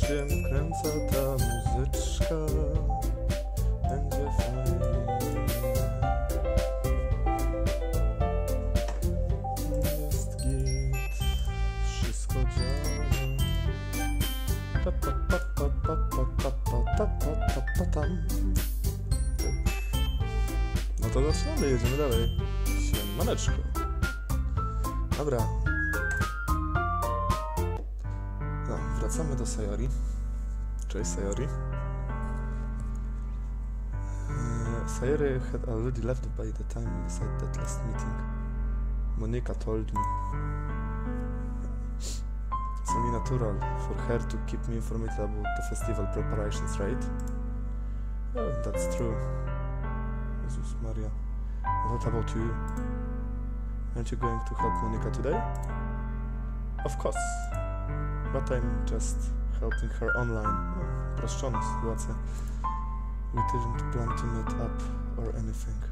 się wkręca ta muzyczka, będzie fajnie. Jest git, wszystko działa. No to zaczynamy, jedziemy dalej. Siemaneczko. Dobra. No, wracamy do Sayori. Cześć Sayori. Sayori had already left by the time we decided that last meeting. Monika told me. It's only natural for her to keep me informed about the festival preparations, right? Oh, that's true. Jesus Maria. What about you? Aren't you going to help Monika today? Of course. But I'm just helping her online. No, uproszczona sytuacja. We didn't plan to meet up or anything.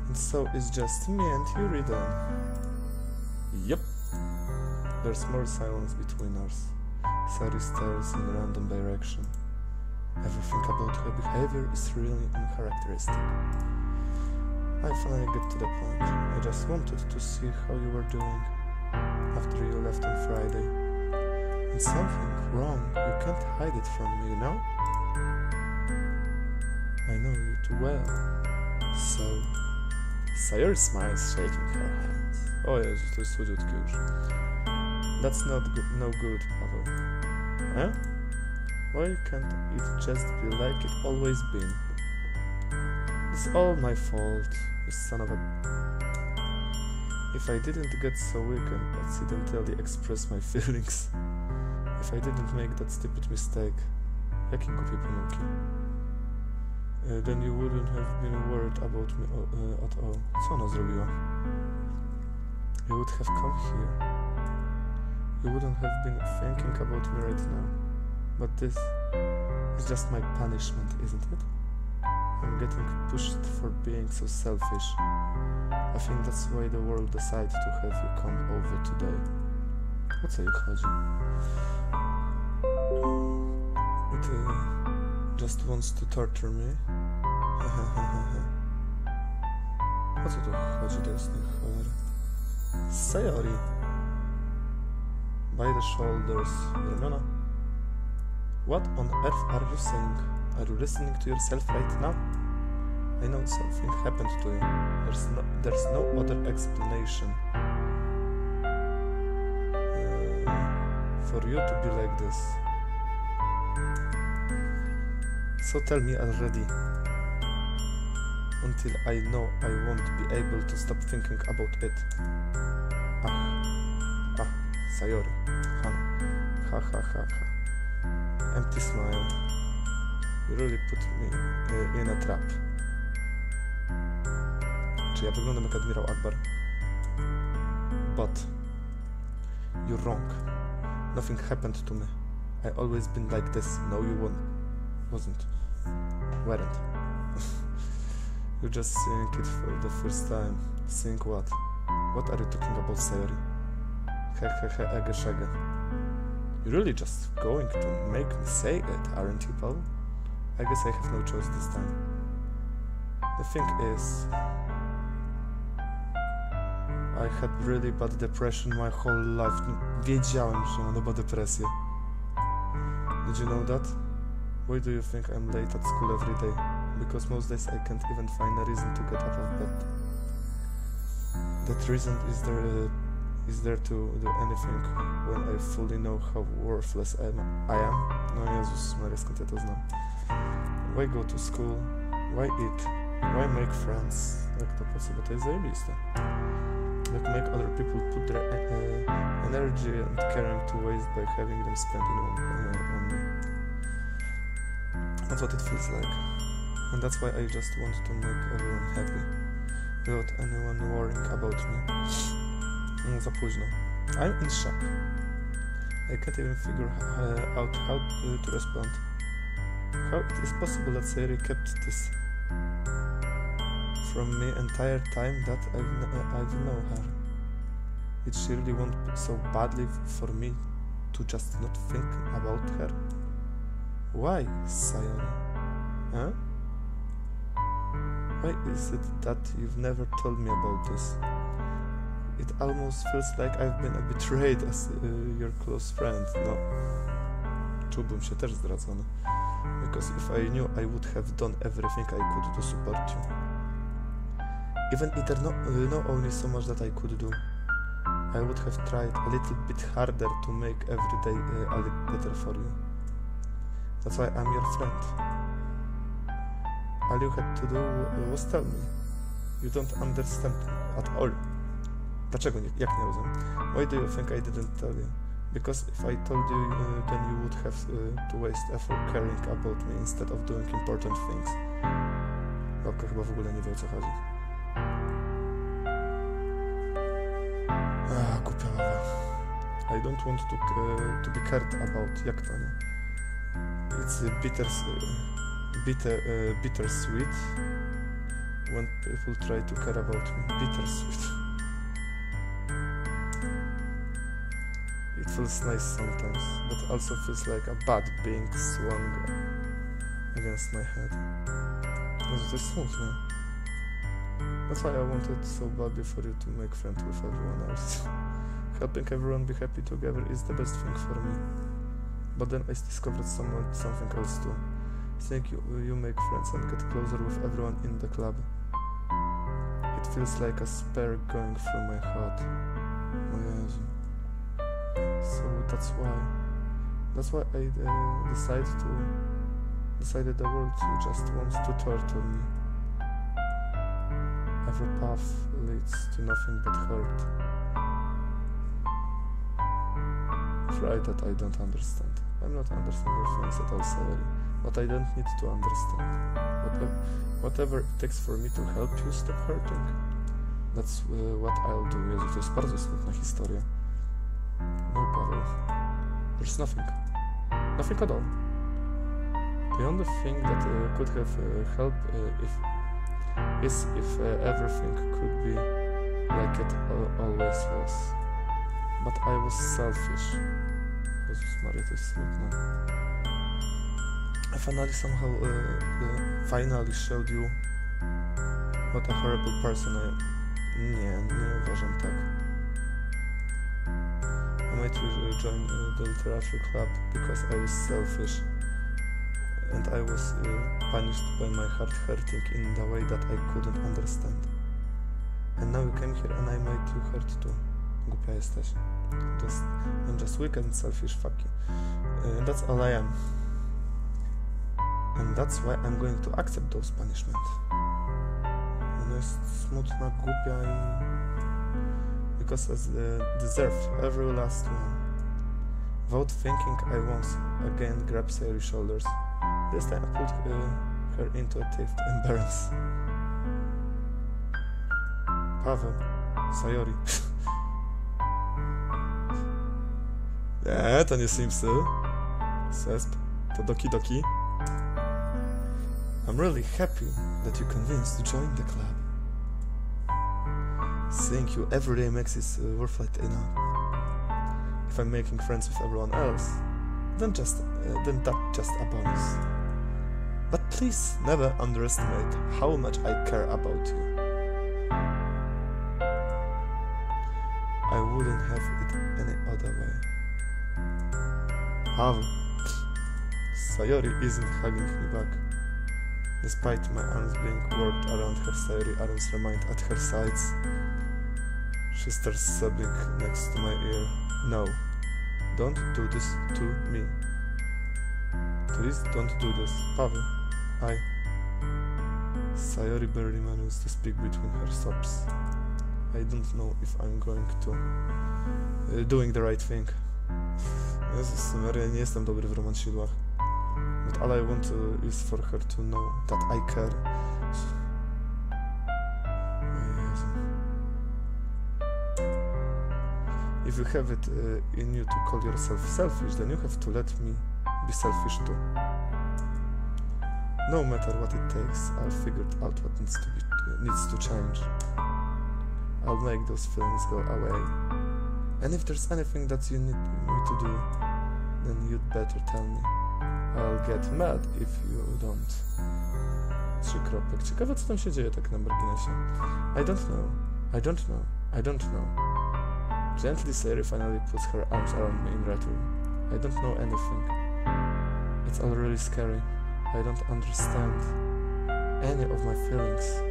And so it's just me and Yuri then. Yep. There's more silence between us. Sari stares in a random direction. Everything about her behavior is really uncharacteristic. I finally get to the point. I just wanted to see how you were doing after you left on Friday. And something wrong. You can't hide it from me, you know? I know you too well. So... Sayori smiles, shaking her hands. O Jezu, to jest słodziutkie już. That's no good, Paweł. Eh? Why can't it just be like it always been? It's all my fault, you son of a... If I didn't get so weak and accidentally express my feelings. If I didn't make that stupid mistake. Jakie głupie pomyłki. Then you wouldn't have been worried about me at all. Co ona zrobiła? You would have come here. You wouldn't have been thinking about me right now. But this is just my punishment, isn't it? I'm getting pushed for being so selfish. I think that's why the world decided to have you come over today. O co jej chodzi? It just wants to torture me. O co tu chodzi do jasnej cholery? Sayori. By the shoulders. Ramiona. What on earth are you saying? Are you listening to yourself right now? I know something happened to you. There's no other explanation for you to be like this. So tell me already. Until I know I won't be able to stop thinking about it. Sayori. Ha ha ha ha. Empty smile. You really put me in a trap. Czy ja wyglądam jak admirał Akbar? But you're wrong. Nothing happened to me. I always been like this. No, you wasn't. Weren't. You're just seeing it for the first time. Seeing what? What are you talking about, Sayori? Ege shege. You're really just going to make me say it, aren't you, Paul? I guess I have no choice this time. The thing is, I had really bad depression my whole life. Wiedziałem, że mam chyba depresję. Did you know that? Why do you think I'm late at school every day? Because most days I can't even find a reason to get out of bed. That reason is there to do anything when I fully know how worthless I am? No Jezus Maria, skąd ja to znam? Why go to school? Why eat? Why make friends? Jak to po sobie? To jest zajebiste. Like make other people put their energy and caring to waste by having them spend on me. That's what it feels like. And that's why I just want to make everyone happy. Without anyone worrying about me. Za późno. I'm in shock. I can't even figure out how to respond. How it is possible that Sayori kept this from me entire time that I've known her? Did she really want so badly for me to to just not think about her? Why, Sayori? Huh? Why is it that you've never told me about this? It almost feels like I've been betrayed as your close friend. No, czułbym się też zdradzony. Because if I knew, I would have done everything I could to support you. Even if there no only so much that I could do. I would have tried a little bit harder to make every day a little better for you. That's why I'm your friend. All you had to do was tell me. You don't understand at all. Dlaczego nie? Jak nie rozumiem? Why do you think I didn't tell you? Because if I told you, then you would have to waste effort caring about me instead of doing important things. Babka chyba w ogóle nie wie, o co chodzi. Głupia baba. I don't want to be cared about. Jak to nie? It's bittersweet when people try to care about me. Bittersweet. It feels nice sometimes, but also feels like a bat being swung against my head. To jest smutne. That's why I wanted so badly for you to make friends with everyone else. Helping everyone be happy together is the best thing for me. But then I discovered something else too. Think you make friends and get closer with everyone in the club. It feels like a spear going through my heart. O Jezu. So that's why I decided the world just wants to torture me. Every path leads to nothing but hurt. Try that I don't understand. I'm not understanding things at all, sorry. But I don't need to understand. Whatever it takes for me to help you stop hurting. That's what I'll do. Jezu, to jest bardzo smutna historia. No, Paweł. There's nothing. Nothing at all. The only thing that could have helped if everything could be like it always was. But I was selfish. Jezus Maria, to jest smutne. I finally showed you what a horrible person I am. Nie uważam tak. I made you join the literature club because I was selfish and I was punished by my heart hurting in the way that I couldn't understand. And now you came here and I made you hurt too. Głupia jesteś. I'm just weak and selfish, fuck you. That's all I am. And that's why I'm going to accept those punishments. Ona jest smutna, głupia i... Because I deserve every last one. Without thinking, I once again grabbed Sayori's shoulders. This time I put her into a tiff to embarrass. Paweł, Sayori. Nie, to nie Simsy. Sesp, to Doki Doki. I'm really happy that you convinced to join the club. Seeing you every day makes it worth it enough. If I'm making friends with everyone else, then that's just a bonus. But please never underestimate how much I care about you. I wouldn't have it any other way. Paweł. Sayori isn't hugging me back. Despite my arms being warped around her, Sayori arms remained at her sides. She starts sobbing next to my ear. No, don't do this to me. Please don't do this. Paweł, Sayori barely managed to speak between her sobs. I don't know if I'm going to... doing the right thing. Jezus Maria, nie jestem dobry w romansidłach. But all I want is for her to know that I care. Jezu. If you have it in you to call yourself selfish, then you have to let me be selfish too. No matter what it takes, I'll figure out what needs to change. I'll make those feelings go away. And if there's anything that you need me to do, then you'd better tell me. I'll get mad if you don't. 3 kropek. Ciekawe, co tam się dzieje tak na marginesie. I don't know. I don't know. I don't know. Gently Sayori finally puts her arms around me in return. I don't know anything. It's all really scary. I don't understand any of my feelings.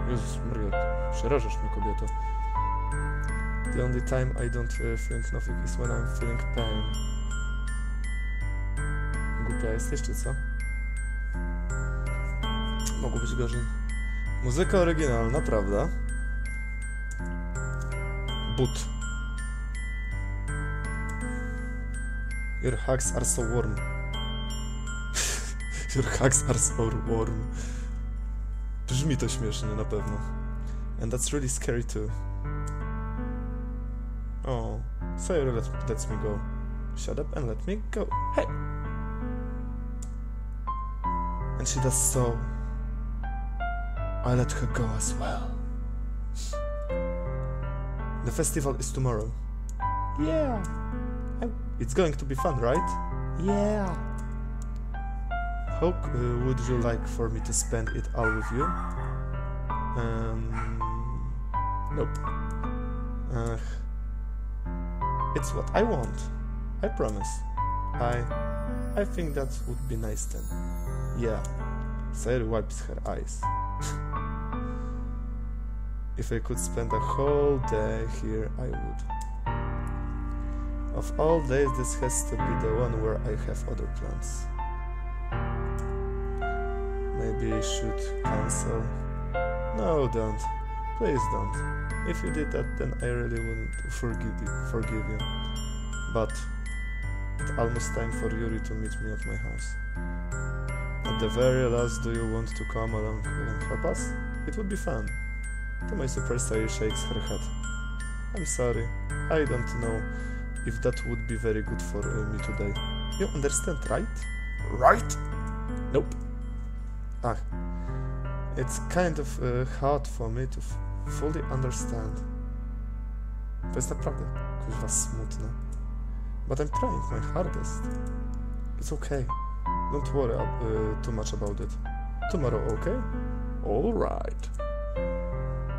Jezus Maria, przerażasz mnie, kobieto. The only time I don't think nothing is when I'm feeling pain. Głupia jesteś, czy co? Mogło być gorzej. Muzyka oryginalna, prawda? But. Your hugs are so warm. Your hugs are so warm. Brzmi to śmiesznie, na pewno. And that's really scary too. Oh, Sayori lets me go. Shut up and let me go. Hey! And she does so. I let her go as well. The festival is tomorrow. Yeah. It's going to be fun, right? Yeah. How would you like for me to spend it all with you? Nope. It's what I want. I promise. I think that would be nice then. Yeah. Sayori wipes her eyes. If I could spend a whole day here, I would. Of all days, this has to be the one where I have other plans. Maybe I should cancel. No, don't. Please don't. If you did that, then I really wouldn't forgive you. But it's almost time for Yuri to meet me at my house. At the very last, do you want to come along and help us? It would be fun. To my surprise, Sayori shakes her head. I'm sorry. I don't know if that would be very good for me today. You understand, right? Right? Nope. Ah. It's kind of hard for me to fully understand. To jest naprawdę kuźwa smutne. But I'm trying my hardest. It's okay. Don't worry too much about it. Tomorrow, okay? Alright.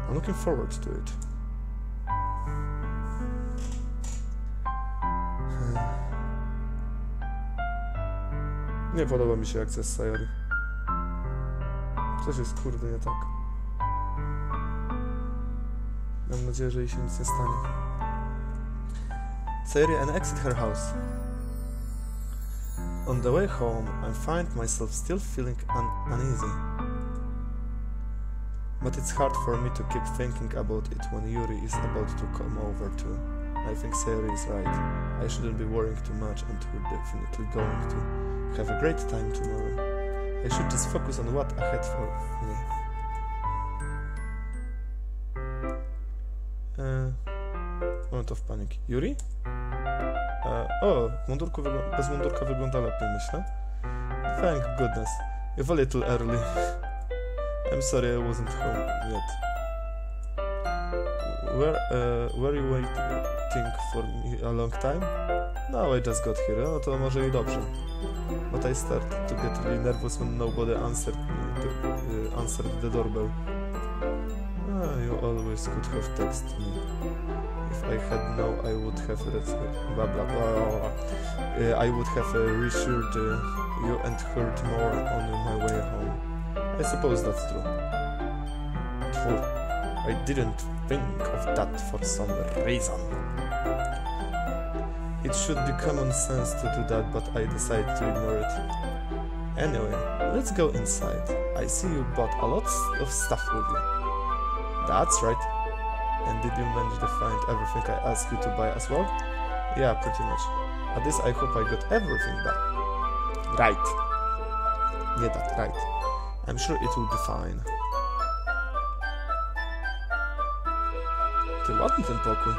I'm looking forward to it. Nie podoba mi się akcja z Sayori. Coś jest kurde nie tak. Mam nadzieję, że jej się nic nie stanie. Sayori and exit her house. On the way home, I find myself still feeling uneasy. But it's hard for me to keep thinking about it when Yuri is about to come over too. I think Sayori is right. I shouldn't be worrying too much, and we're definitely going to have a great time tomorrow. I should just focus on what ahead for me. Moment of panic. Yuri? Bez mundurka wygląda lepiej, myślę. Thank goodness. You're a little early. I'm sorry I wasn't home yet. Were you waiting for me a long time? No, I just got here. No to może i dobrze. But I started to get really nervous when nobody answered the doorbell. You always could have texted me. If I had known, I would have blah blah blah. I would have reassured you and heard more on my way home. I suppose that's true. I didn't think of that for some reason. It should be common sense to do that, but I decided to ignore it. Anyway, let's go inside. I see you bought a lot of stuff with you. That's right. And did you manage to find everything I asked you to buy as well? Yeah, pretty much. At least I hope I got everything back. Right. Yeah, that's right. I'm sure it will be fine. Ty, ładny ten pokój.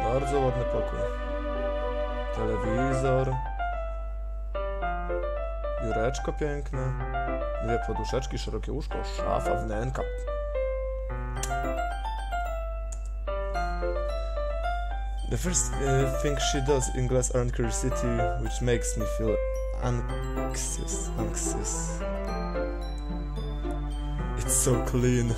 Bardzo ładny pokój. Telewizor. Biureczko piękne. 2 poduszeczki, szerokie łóżko, szafa, wnęka. The first thing she does in glass around curiosity, which makes me feel anxious. It's so clean.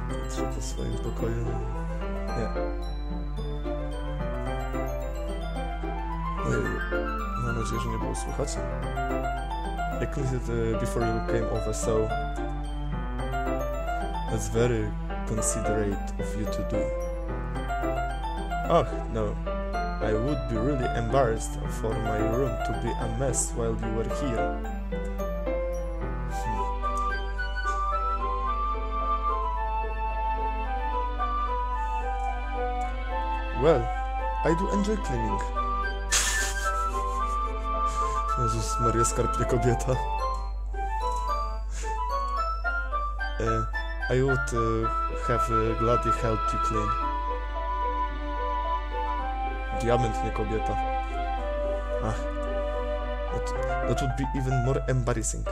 Patrzę po swoim pokoju. Nie. Mam nadzieję, że nie było słychać. I cleaned it before you came over, so that's very considerate of you to do. Oh, no. I would be really embarrassed for my room to be a mess while you were here. Well, I do enjoy cleaning. Jezus Maria, skarbnie kobieta. I would have gladly helped you clean. Diament, nie kobieta. Ach. That would be even more embarrassing.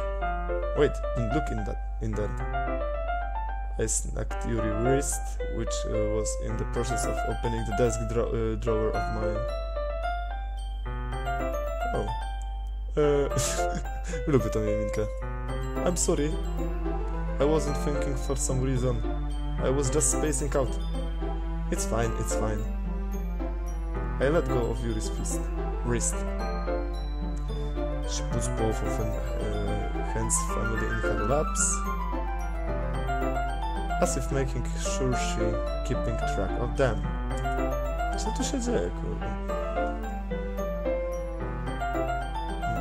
Wait, don't look in there. I snagged your wrist, which was in the process of opening the desk drawer of mine. Oh. Lubię tą minkę. I'm sorry. I wasn't thinking for some reason. I was just spacing out. It's fine, it's fine. I let go of Yuri's wrist. She puts both of her hands firmly in her laps, as if making sure she keeping track of them. Co tu się dzieje, kurde?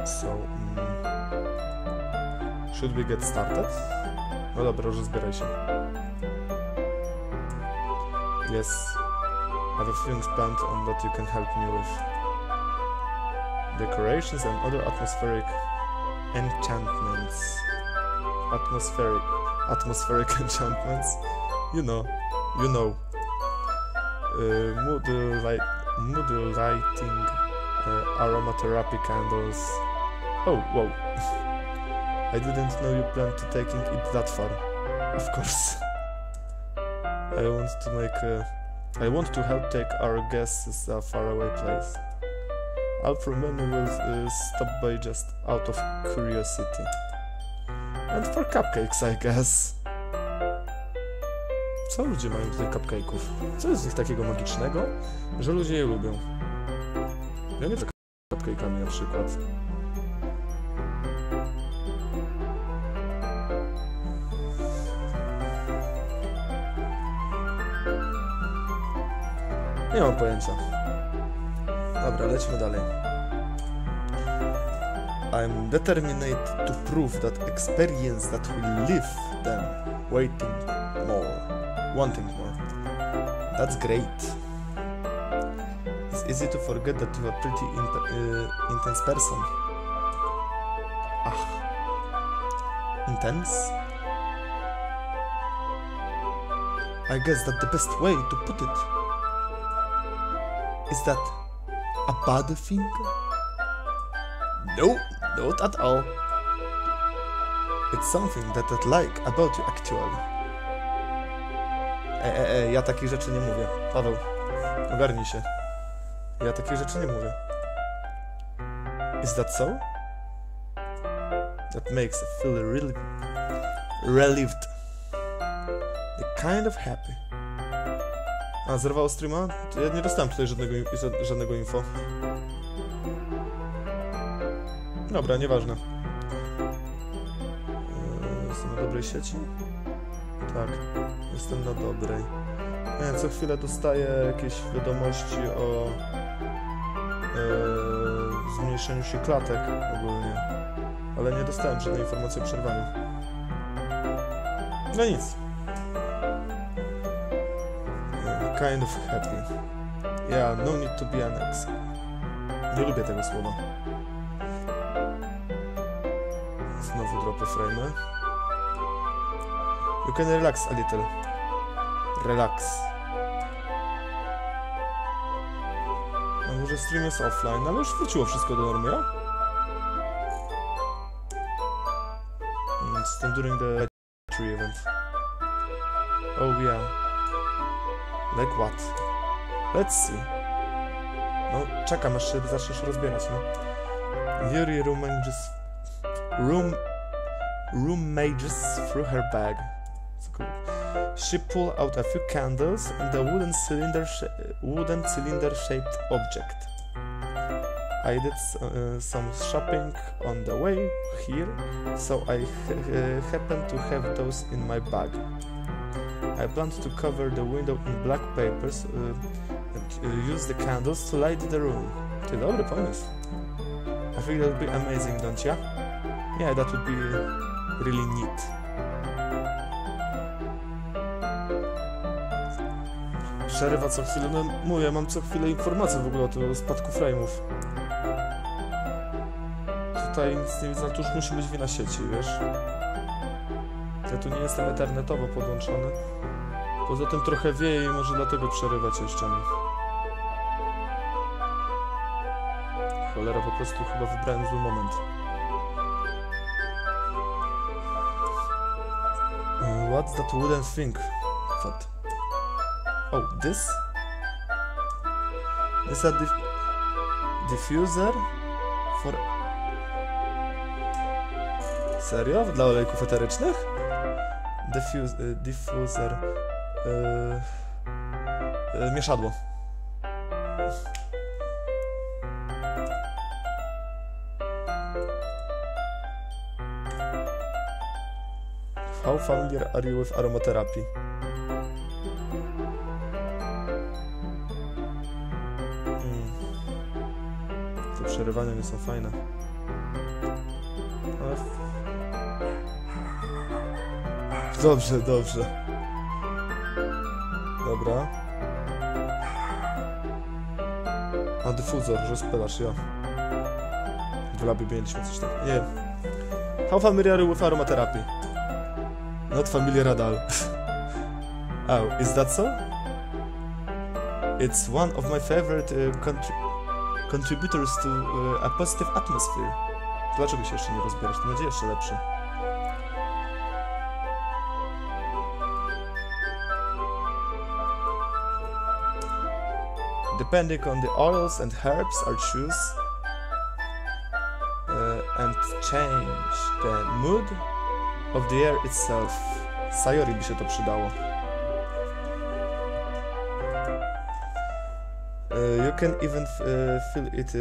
So, should we get started? No dobra, rozbieraj się. Yes, I have a few things planned on that you can help me with. Decorations and other atmospheric enchantments. Atmospheric enchantments. You know. Mood lighting, aromatherapy candles. Oh, whoa. I didn't know you planned to taking it that far. Of course. I want to help take our guests a faraway place. I'll probably will stop by just out of curiosity. And for cupcakes, I guess. Co ludzie mają tutaj cupcake'ów? Co jest z nich takiego magicznego, że ludzie je lubią? Ja nie tak cupcake'ami na przykład. Nie mam pojęcia. Dobra, lecimy dalej. I'm determined to prove that experience that will leave them wanting more. That's great. It's easy to forget that you are a pretty intense person. Intense? I guess that the best way to put it is that a bad thing? No, not at all. It's something that I like about you actually. Ja takich rzeczy nie mówię. Paweł, ogarnij się. Ja takich rzeczy nie mówię. Is that so? That makes me feel really relieved. The kind of happy. A, zerwało streama? To ja nie dostałem tutaj żadnego info. Dobra, nieważne. Jestem na dobrej sieci? Tak, jestem na dobrej. Nie, co chwilę dostaję jakieś wiadomości o zmniejszeniu się klatek ogólnie. Ale nie dostałem żadnej informacji o przerwaniu. No nic. Kind of happy. Yeah, no need to be annex. Nie lubię tego słowa. Znowu dropy frame'y. You can relax a little. Relax. A może stream jest offline, ale już wróciło wszystko do normy, ja? It's during the tree event. Oh yeah. Like what? Let's see. No, czekam aż się zaczniesz rozbierać, no. Yuri rummages through her bag. She pulled out a few candles and a wooden cylinder-shaped object. I did some shopping on the way here, so I happened to have those in my bag. I planned to cover the window in black papers and use the candles to light the room. Ty, dobry pomysł. I think that would be amazing, don't you? Yeah, that would be really neat. Przerywa co chwilę, no mówię, mam co chwilę informacje w ogóle o tym spadku frame'ów. Tutaj nic nie widzę, to już musi być wina sieci, wiesz? Ja tu nie jestem ethernetowo podłączony. Poza tym trochę wieje i może dlatego przerywa cię ściany. Cholera, po prostu chyba wybrałem zły moment. What's that wooden thing? What? Oh, this? This a diffuser for... Serio? Dla olejków eterycznych? Diffuser... mieszadło. How familiar are you with aromatherapy? Te przerywania nie są fajne. Ale... Dobrze, dobrze. Dobra. A dyfuzor, rozpylasz, ja. W labie mieliśmy coś takiego. Nie. How familiar with aromatherapy? Not familiar at all. Oh, is that so? It's one of my favorite contributors to a positive atmosphere. Dlaczego się jeszcze nie rozbierasz? To będzie jeszcze lepszy. Depending on the oils and herbs I choose and change the mood of the air itself. Sayori by się to przydało. You can even feel it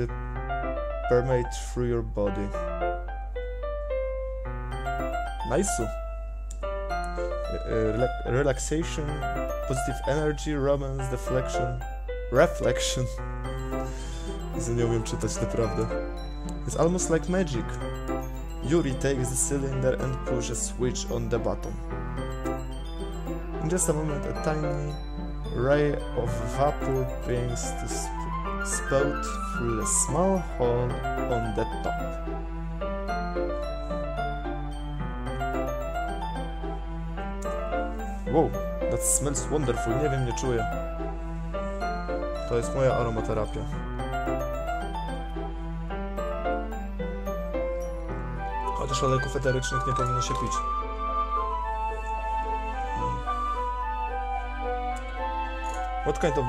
permeate through your body. Nice. Relaxation, positive energy, romance, reflection. Nie umiem czytać naprawdę. It's almost like magic. Yuri takes the cylinder and pushes a switch on the bottom. In just a moment, a tiny ray of vapor begins to spout through a small hole on the top. Wow, that smells wonderful. Nie wiem, nie czuję. To jest moja aromaterapia. Chociaż olejków eterycznych nie powinno się pić. What kind of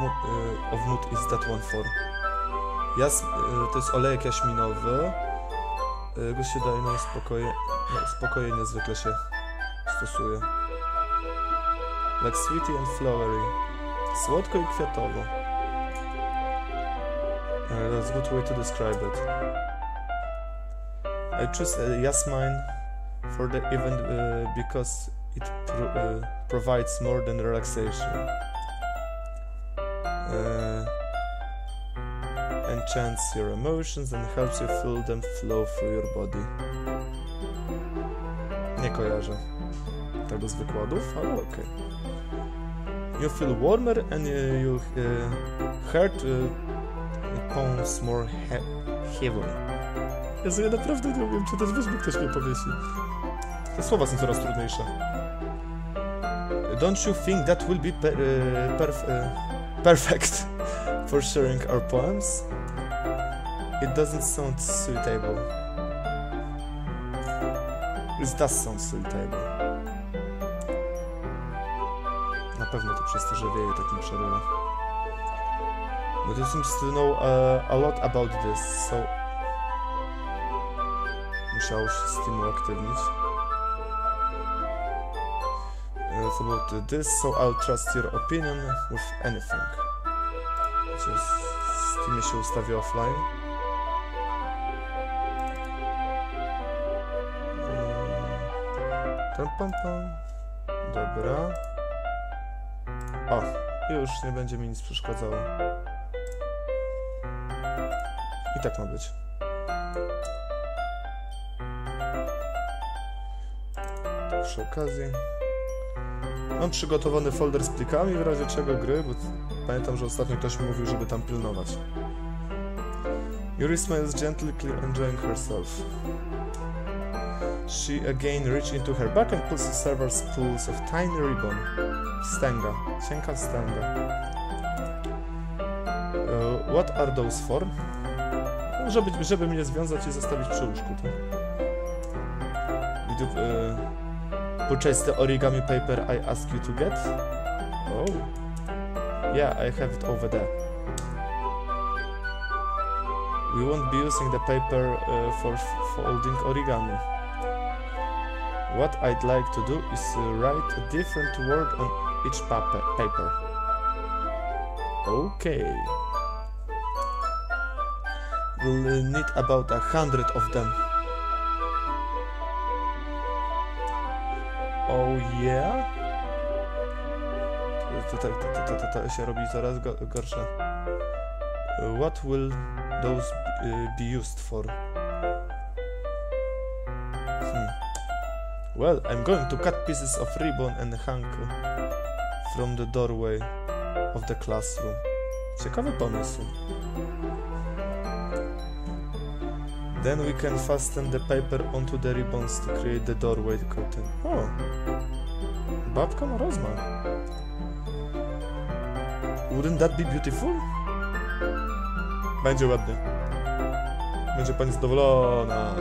mood is that one for? To jest olejek jaśminowy. Go się daje na spokojnie zwykle się stosuje. Like sweetie and flowery. Słodko i kwiatowo. That's a good way to describe it. I choose jasmine for the event because it provides more than relaxation. Enchants your emotions and helps you feel them flow through your body. Nie kojarzę tego z wykładów, ale okej. You feel warmer and your heart pounds more heavily. Jezu, ja naprawdę nie umiem czytać, weź mi ktoś mnie powiesi. Te słowa są coraz trudniejsze. Don't you think that will be perfect for sharing our poems? It doesn't sound suitable. It does sound suitable. Na pewno to przez to, że wieje, tak mi przerywa. But you seems to know a lot about this, so... Musiało się Steam uaktywnić. It's about this, so I'll trust your opinion with anything. Gdzie Steamie się ustawi offline. Pam. Dobra. O, już nie będzie mi nic przeszkadzało. I tak ma być. Tak przy okazji. Mam przygotowany folder z plikami w razie czego gry, bo pamiętam, że ostatnio ktoś mi mówił, żeby tam pilnować. Yuri smiles gently, enjoying herself. She again reached into her back and pulls several spools of tiny ribbon. Stęga. Cienka stęga. What are those for? Żeby mnie związać i zostawić przy łóżku, tak? Did you purchase the origami paper I asked you to get? Oh. Yeah, I have it over there. We won't be using the paper for folding origami. What I'd like to do is write a different word on each paper. Okay. We'll need about 100 of them. Oh yeah? To się robi coraz gorsze. What will those be used for? Well, I'm going to cut pieces of ribbon and hang from the doorway of the classroom. Ciekawy pomysł. Then we can fasten the paper onto the ribbons to create the doorway curtain. O! Babka ma rozmach. Wouldn't that be beautiful? Będzie ładnie. Będzie pani zadowolona.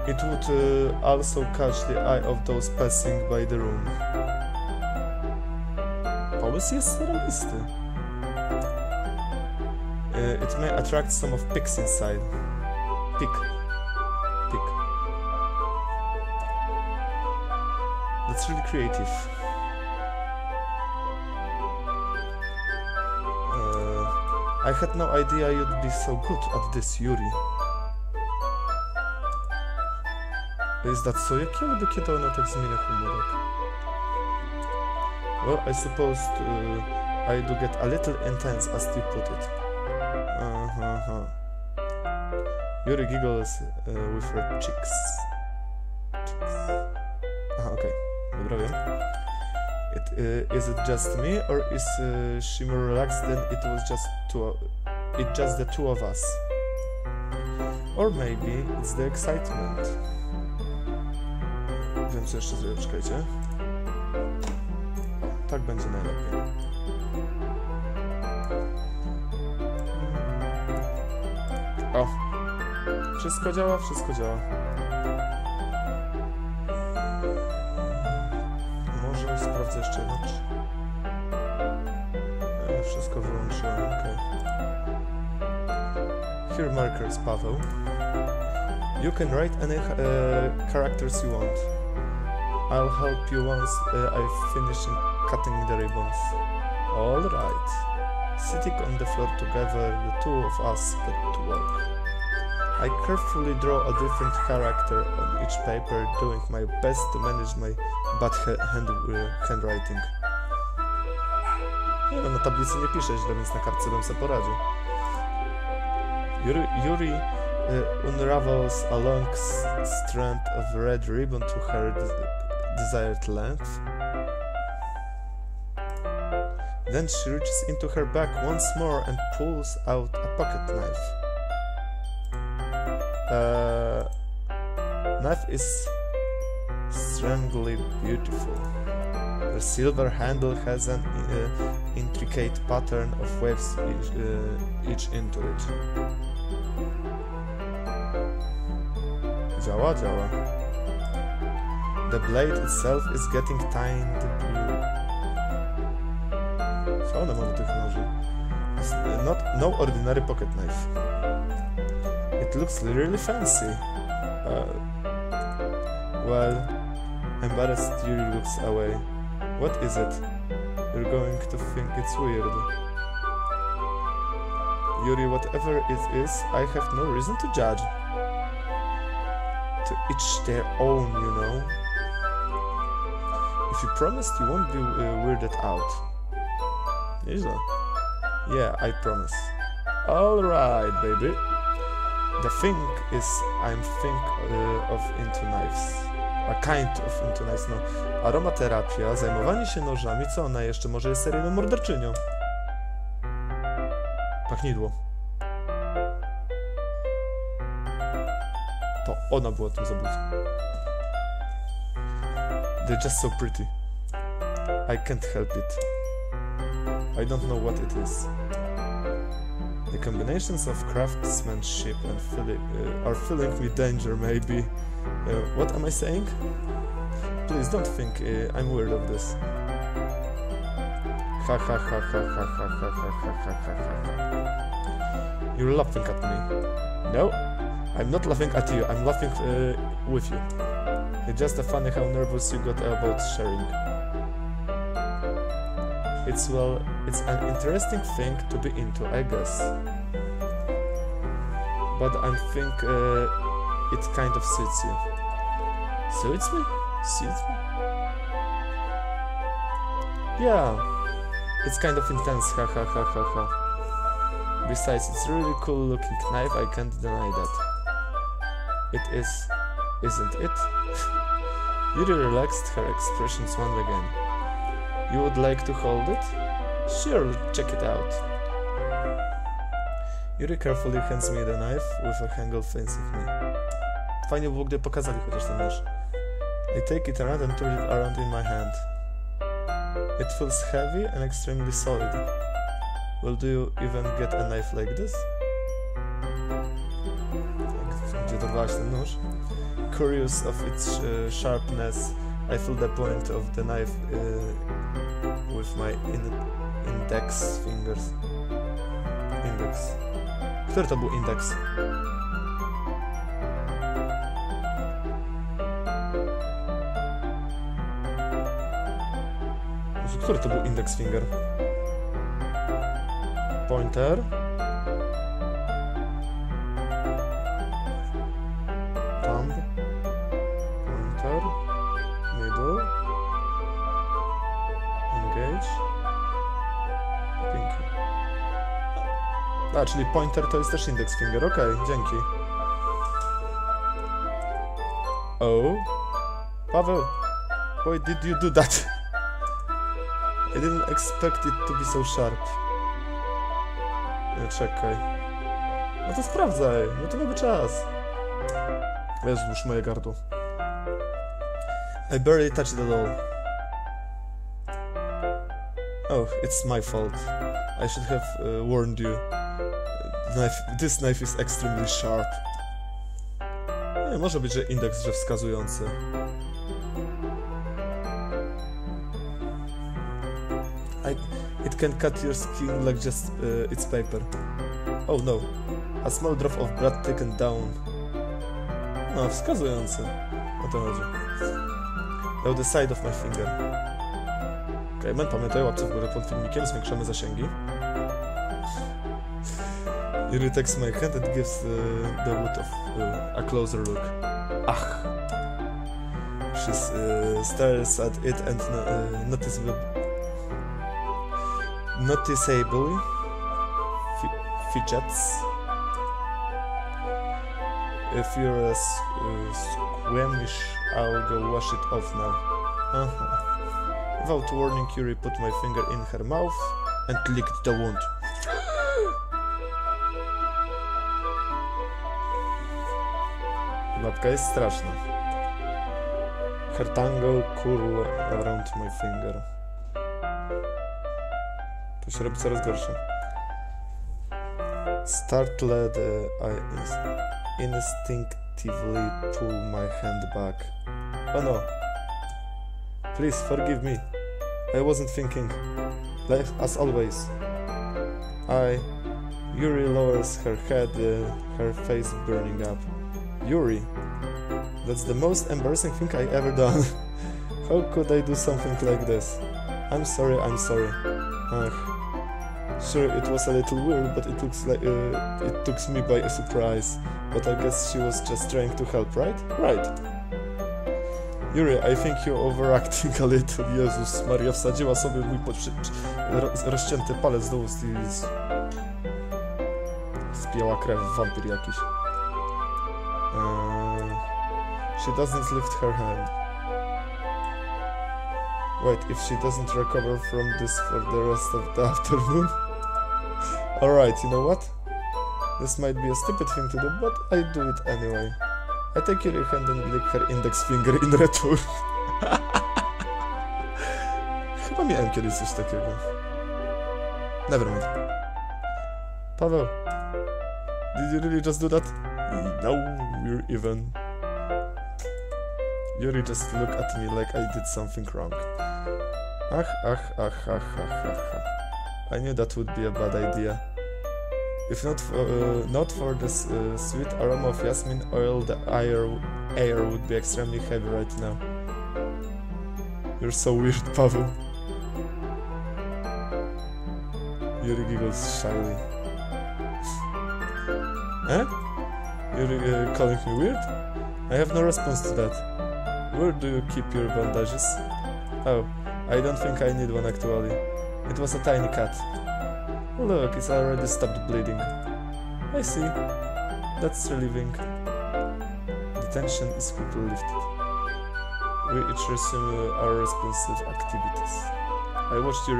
It would also catch the eye of those passing by the room. Pomysł jest zarobisty. It may attract some of pigs inside. Pig. That's really creative. I had no idea you'd be so good at this, Yuri. Zdac, jak ja lubię, kiedy ona tak zmienia humorek. Well, I suppose I do get a little intense, as you put it. Yuri giggles with her cheeks. Aha, okej. Dobra, wiem. Is it just me, or is she more relaxed than it was just the two of us? Or maybe it's the excitement. Wiem, co jeszcze zrobię, czekajcie. Tak będzie najlepiej. O! Wszystko działa, wszystko działa. Może sprawdzę jeszcze jedno. Wszystko wyłączyłem, okej. Here markers, Paweł. You can write any characters you want. I'll help you once I finish cutting the ribbons. All right. Sitting on the floor together, the two of us get to work. I carefully draw a different character on each paper, doing my best to manage my bad handwriting. Nie no, na tablicy nie piszę źle, więc na kartce bym sobie poradził. Yuri unravels a long strand of red ribbon to her desired length. Then she reaches into her bag once more and pulls out a pocket knife. Knife is strangely beautiful. The silver handle has an intricate pattern of waves each into it. Działa. The blade itself is getting tiny blue. Co one ma do tych noży? It's no ordinary pocket knife. It looks really fancy. Well, embarrassed Yuri looks away. What is it? You're going to think it's weird. Yuri, whatever it is, I have no reason to judge. To each their own, you know. If you promised you won't be weirded out. Nieźle. Yeah, I promise. Alright, baby. The thing is, I'm of into knives. A kind of into knives, no. Aromaterapia, zajmowanie się nożami, co ona jeszcze? Może jest seryjną morderczynią? Pachnidło. To ona była tym zabójcą. They're just so pretty. I can't help it. I don't know what it is. The combinations of craftsmanship and are filling me danger, maybe. What am I saying? Please don't think I'm weird of this. Ha ha ha ha ha ha ha ha ha ha ha. You're laughing at me. No, I'm not laughing at you. I'm laughing with you. It's just funny how nervous you got about sharing. It's an interesting thing to be into, I guess. But I think it kind of suits you. Suits me? Suits me? Yeah. It's kind of intense, ha ha ha ha ha. Besides, it's a really cool looking knife, I can't deny that. It is, isn't it? Yuri relaxed her expressions once again. You would like to hold it? Sure, check it out. Yuri carefully hands me the knife with a angle facing me. Fajnie było, gdy pokazali chociaż ten nóż. I take it around and turn it around in my hand. It feels heavy and extremely solid. Well, do you even get a knife like this? Gdzie dorwałaś ten nóż? Curious of its sharpness, I feel the point of the knife with my index fingers. Index. Który to był indeks? Który to był index finger? Pointer. Thumb. Pointer. Middle. Engage. Pinky. A, czyli pointer to jest też index finger. Okej, dzięki. Oh. Paweł. Why did you do that? I didn't expect it to be so sharp. Nie, czekaj. No to sprawdzaj, no to mamy czas. Wiesz, już moje gardło. I barely touched it at all. Oh, it's my fault. I should have warned you. This knife is extremely sharp. Nie, może być, że indeks, że wskazujący. It can cut your skin like just it's paper. Oh no. A small drop of blood taken down. No, wskazujący. O to chodzi. Now the side of my finger. Okej, pamiętaj, łapce w górę pod filmikiem, zwiększamy zasięgi. Yuri takes my hand and gives the wood of a closer look. Ach. She stares at it and noticeably fidgets. If you're squeamish, I'll go wash it off now. Without warning, Yuri put my finger in her mouth and licked the wound. Babka jest straszna. Her tongue curl around my finger. To się robi coraz gorsze. Startled, I instinctively pull my hand back. Oh no, Please forgive me. I wasn't thinking. Like as always. Yuri lowers her head, her face burning up. Yuri. That's the most embarrassing thing I ever done. How could I do something like this? I'm sorry. Ugh. Sure, it was a little weird, but it looks like it took me by a surprise. But I guess she was just trying to help, right? Right. Yuri, I think you're overacting a little. Jezus Maria, wsadziła sobie mój rozcięty palec do ust i spiała krew, wampir jakiś. She doesn't lift her hand. Wait, if she doesn't recover from this for the rest of the afternoon? Alright, you know what? This might be a stupid thing to do, but I do it anyway. I take your hand and lick her index finger in return. Chyba miałem kiedyś coś takiego. Nevermind. Paweł, did you really just do that? No, you're even. Yuri just looked at me like I did something wrong. Ach. I knew that would be a bad idea. If not for this sweet aroma of jasmine oil, the air would be extremely heavy right now. You're so weird, Paweł. Yuri giggles shyly. Eh? Yuri calling me weird? I have no response to that. Where do you keep your bandages? Oh, I don't think I need one actually. It was a tiny cut. Look, it's already stopped bleeding. I see. That's relieving. The tension is quickly lifted. We each resume our responsive activities. I watched your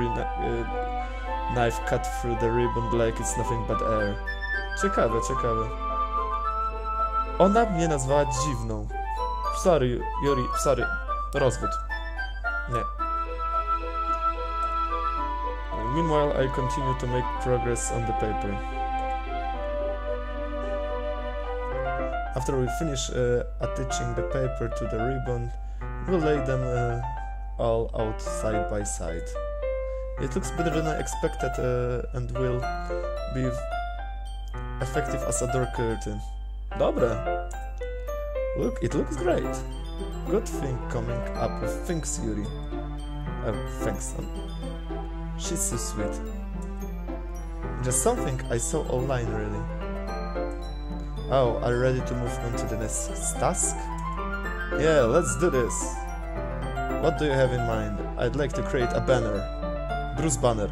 knife cut through the ribbon like it's nothing but air. Ciekawe. Ona mnie nazwała dziwną. Sorry, Yuri, sorry. Rozwód. Nie. Meanwhile, I continue to make progress on the paper. After we finish attaching the paper to the ribbon, we'll lay them all out side by side. It looks better than I expected and will be effective as a door curtain. Dobre. Look, it looks great. Good thing coming up with things, Yuri. Thanks. She's so sweet. Just something I saw online, really. Oh, are you ready to move on to the next task? Yeah, let's do this. What do you have in mind? I'd like to create a banner. Bruce banner.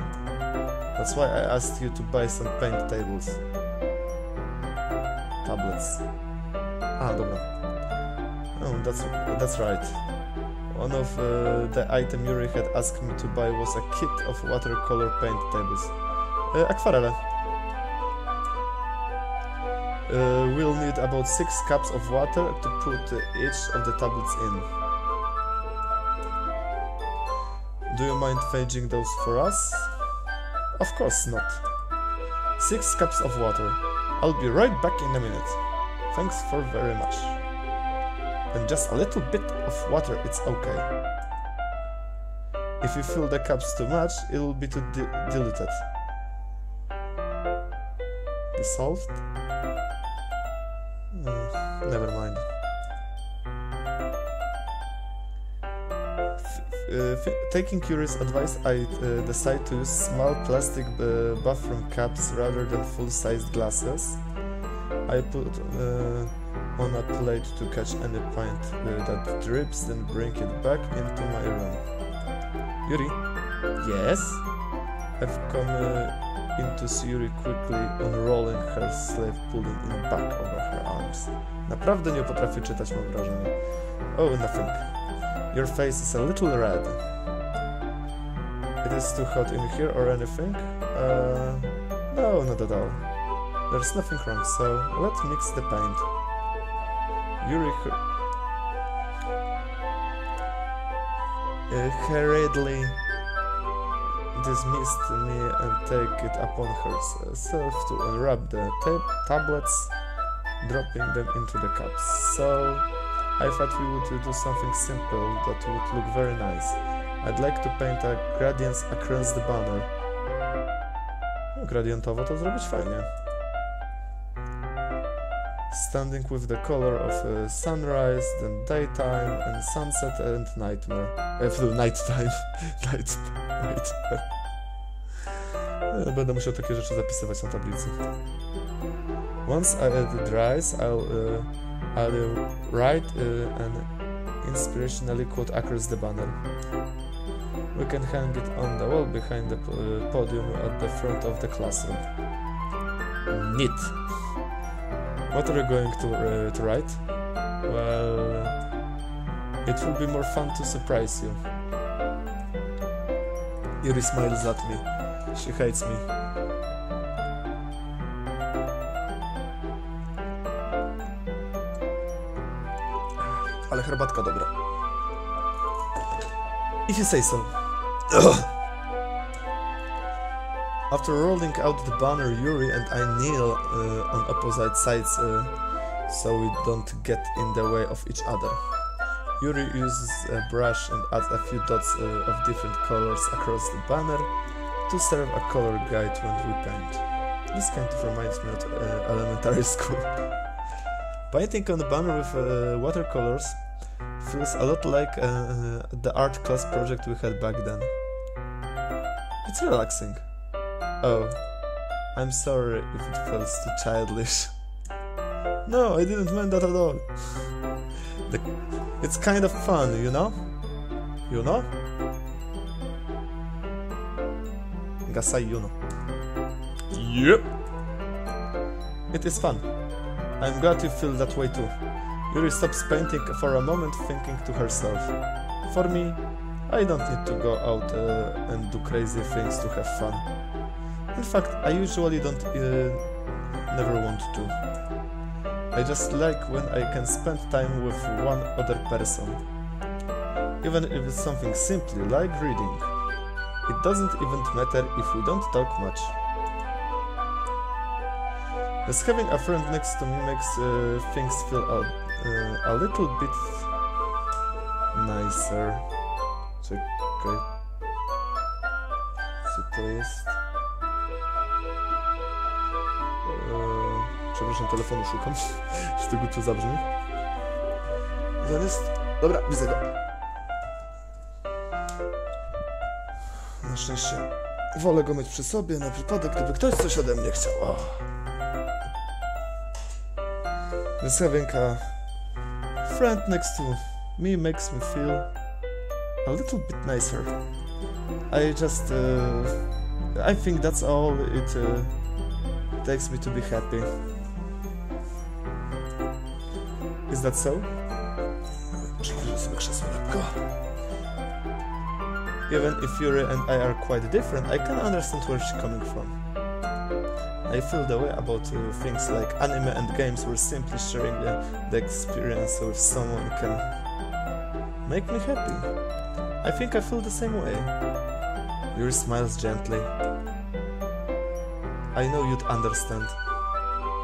That's why I asked you to buy some paint tables. Tablets. Dobra. Oh, that's right. One of the items Yuri had asked me to buy was a kit of watercolor paint tables. Akwarele. We'll need about 6 cups of water to put each of the tablets in. Do you mind fetching those for us? Of course not. 6 cups of water. I'll be right back in a minute. Thanks for very much. And just a little bit of water, it's okay. If you fill the cups too much, it will be too diluted. Dissolved? Never mind. Taking Yuri's advice, I decide to use small plastic bathroom cups rather than full-sized glasses. I put on a plate to catch any paint that drips, then bring it back into my room. Yuri? Yes? I've come in to see Yuri quickly unrolling her sleeve, pulling it back over her arms. Naprawdę nie potrafię czytać, mam wrażenie. Oh, nothing. Your face is a little red. It is too hot in here or anything? No, not at all. There's nothing wrong, so let's mix the paint. Yuri hurriedly dismissed me and take it upon herself to unwrap the tablets, dropping them into the cups. So I thought we would do something simple that would look very nice. I'd like to paint a gradients across the banner. No, gradientowo to zrobić fajnie. Standing with the color of sunrise, then daytime, and sunset and nightmare. Nighttime. Nightmare. Będę musiał takie rzeczy zapisywać na tablicy. Once it dries, I'll write an inspirationally quote across the banner. We can hang it on the wall behind the podium at the front of the classroom. Neat. What are you going to write? Well, it will be more fun to surprise you. Yuri smiles at me. She hates me. Ale herbatka dobra. If you say so. After rolling out the banner, Yuri and I kneel on opposite sides so we don't get in the way of each other. Yuri uses a brush and adds a few dots of different colors across the banner to serve a color guide when we paint. This kind of reminds me of elementary school. Painting on the banner with watercolors feels a lot like the art class project we had back then. It's relaxing. Oh, I'm sorry if it feels too childish. No, I didn't mean that at all. It's kind of fun, you know? You know? Gasai, you know. Yep. It is fun. I'm glad you feel that way too. Yuri stops painting for a moment, thinking to herself. For me, I don't need to go out and do crazy things to have fun. In fact, I usually never want to. I just like when I can spend time with one other person. Even if it's something simply like reading. It doesn't even matter if we don't talk much. Just having a friend next to me makes things feel a little bit nicer. Czekaj. Co to jest? Przepraszam, telefonu szukam. Z tego co zabrzmi. Zamiast... Dobra, widzę go. Na szczęście wolę go mieć przy sobie na wypadek, gdyby ktoś coś ode mnie chciał. Oh. Just having a friend next to me makes me feel a little bit nicer. I think that's all it takes me to be happy. Is that so? Even if Yuri and I are quite different, I can understand where she's coming from. I feel the way about things like anime and games where simply sharing the experience with someone can make me happy. I think I feel the same way. Yuri smiles gently. I know you'd understand.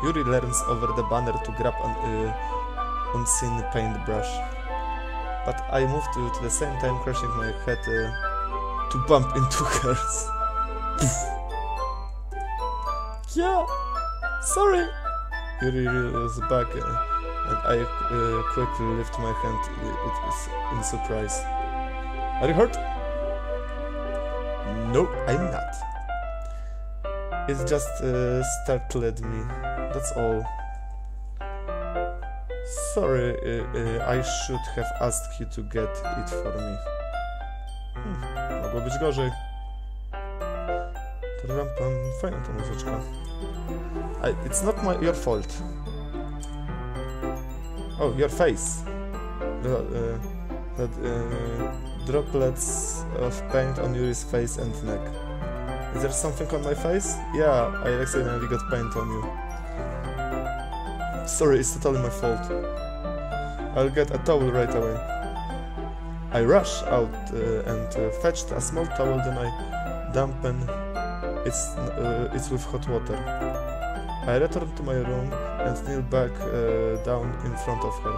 Yuri leans over the banner to grab an unseen paintbrush. But I move to the same time, crushing my head to bump into hers. Yeah, sorry. Yuri reels back and I quickly lift my hand in surprise. Are you hurt? No, I'm not. It just startled me, that's all. Sorry, I should have asked you to get it for me. Mogło być gorzej. Fajna ta muzyczka. It's not your fault. Oh, your face. Droplets of paint on Yuri's face and neck. Is there something on my face? Yeah, I accidentally got paint on you. Sorry, it's totally my fault. I'll get a towel right away. I rush out and fetched a small towel, then I dampen it's with hot water. I return to my room and kneel back down in front of her.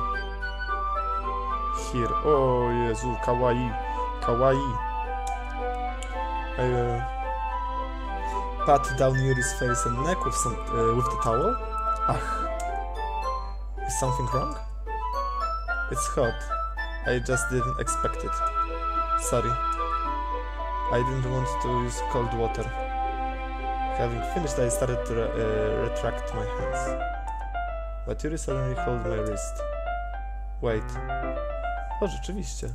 here. Oh, Jezu, kawaii. Kawaii. I pat down Yuri's face and neck with the towel. Ach. Is something wrong? It's hot. I just didn't expect it. Sorry. I didn't want to use cold water. Having finished, I started to retract my hands. But Yuri suddenly held my wrist. Wait. O, rzeczywiście.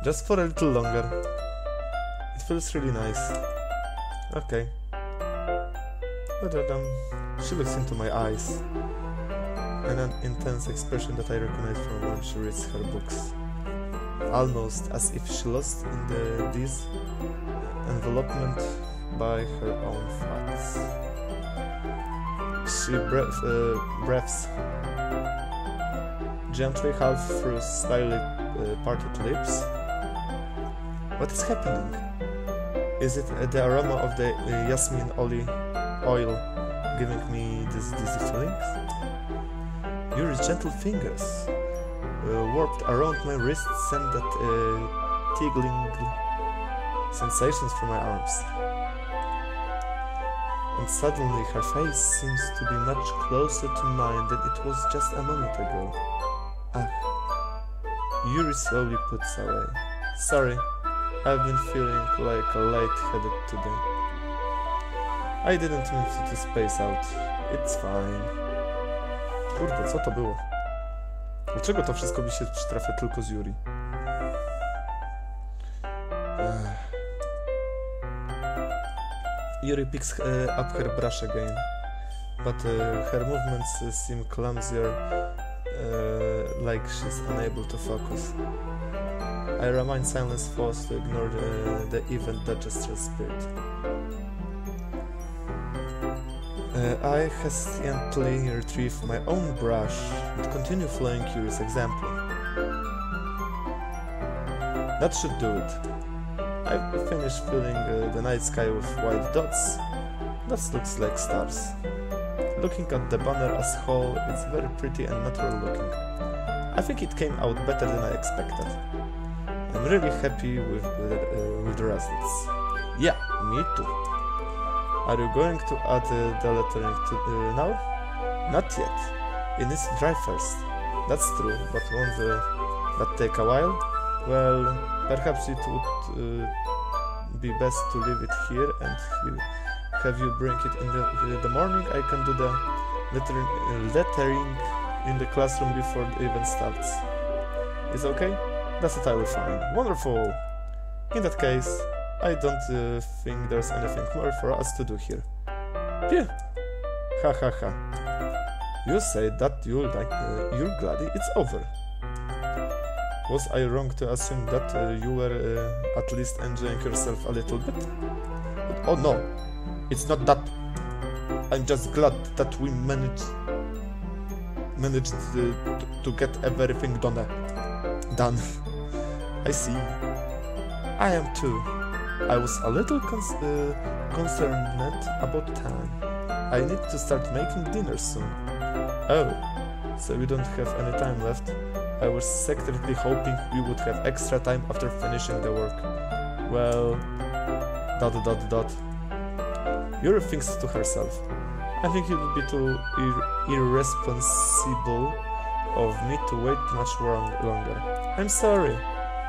Just for a little longer. It feels really nice. Okay. She looks into my eyes. An intense expression that I recognize from when she reads her books. Almost as if she lost in this envelopment by her own thoughts. She breathes gently, half through slightly parted lips. What is happening? Is it the aroma of the jasmine oil giving me these dizzy feelings? Yuri's gentle fingers warped around my wrists sent that tingling sensations from my arms. And suddenly her face seems to be much closer to mine than it was just a moment ago. Ah. Yuri slowly puts away. Sorry, I've been feeling like a light-headed today. I didn't mean to space out. It's fine. Kurde, co to było? Dlaczego to wszystko mi się przytrafia tylko z Yuri? Yuri picks up her brush again, but her movements seem clumsier, like she's unable to focus. I remain silence, forced to ignore the event that just transpired. I hesitantly retrieve my own brush and continue following Yuri's example. That should do it. I've finished filling the night sky with white dots. That looks like stars. Looking at the banner as a whole, it's very pretty and natural looking. I think it came out better than I expected. I'm really happy with the results. Yeah, me too. Are you going to add the lettering to now? Not yet. It needs to dry first. That's true, but won't that take a while? Well, perhaps it would be best to leave it here and have you bring it in the morning. I can do the lettering in the classroom before the event starts. Is okay? That's entirely fine. Wonderful! In that case, I don't think there's anything more for us to do here. Phew! Ha ha ha. You say that you're glad it's over. Was I wrong to assume that you were at least enjoying yourself a little bit? Oh no, it's not that. I'm just glad that we managed to get everything done. I see. I am too. I was a little concerned about time. I need to start making dinner soon. Oh, so we don't have any time left. I was secretly hoping we would have extra time after finishing the work. Well... ... Yuri thinks to herself. I think it would be too irresponsible of me to wait much longer. I'm sorry.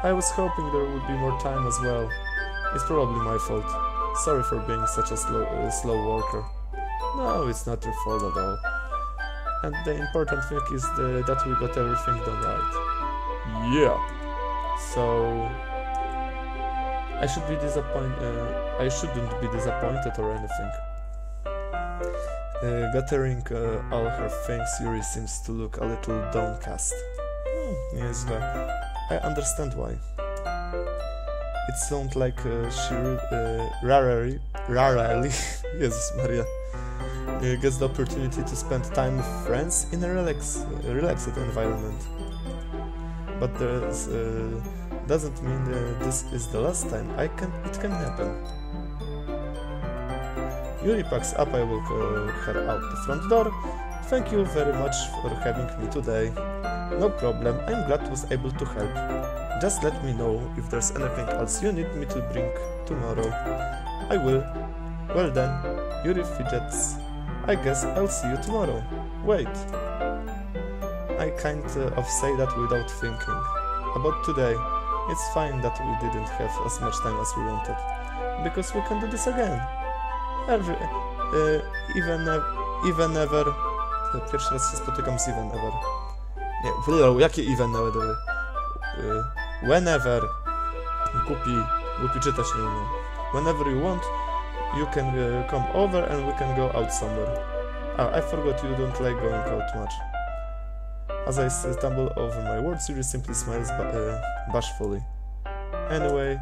I was hoping there would be more time as well. It's probably my fault. Sorry for being such a slow worker. No, it's not your fault at all. And the important thing is that we got everything done right. Yeah. So I shouldn't be disappointed or anything. Gathering all her things, Yuri seems to look a little downcast. Nieźle. I understand why. It sounds like she rarely Jesus Maria, gets the opportunity to spend time with friends in a relaxed environment. But doesn't mean this is the last time it can happen. Yuri packs up. I walk her out the front door, Thank you very much for having me today. No problem, I'm glad I was able to help. Just let me know if there's anything else you need me to bring tomorrow. I will. Well then, Yuri fidgets. I guess I'll see you tomorrow. Wait. I kind of say that without thinking. About today, it's fine that we didn't have as much time as we wanted. Because we can do this again. Even ever. Pierwszy raz się spotykam z even ever. Nie, jakie even ever? Whenever. Głupi czytać nie umiem. Whenever you want, you can come over and we can go out somewhere. I forgot you don't like going out much. As I stumble over my words, Yuri simply smiles bashfully. Anyway,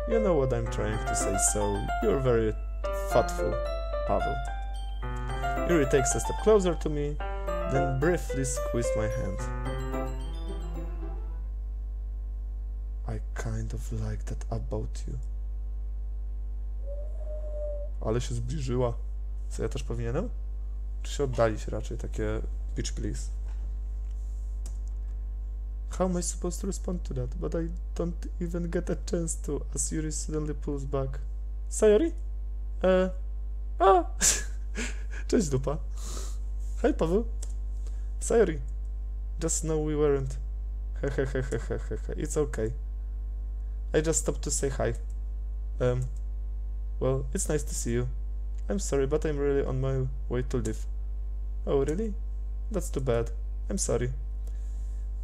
you know what I'm trying to say, so you're very thoughtful, Paweł. Yuri takes a step closer to me, then briefly squeezed my hand. I kind of like that about you. Ale się zbliżyła. Co, ja też powinienem? Czy się oddalić raczej, takie bitch please? How am I supposed to respond to that? But I don't even get a chance to, as Yuri suddenly pulls back. Sayori? Cześć dupa. Hi Paweł. Sayori. Just know we weren't. Hehehehehehe. It's okay. I just stopped to say hi. Well, it's nice to see you. I'm sorry, but I'm really on my way to leave. Oh, really? That's too bad. I'm sorry.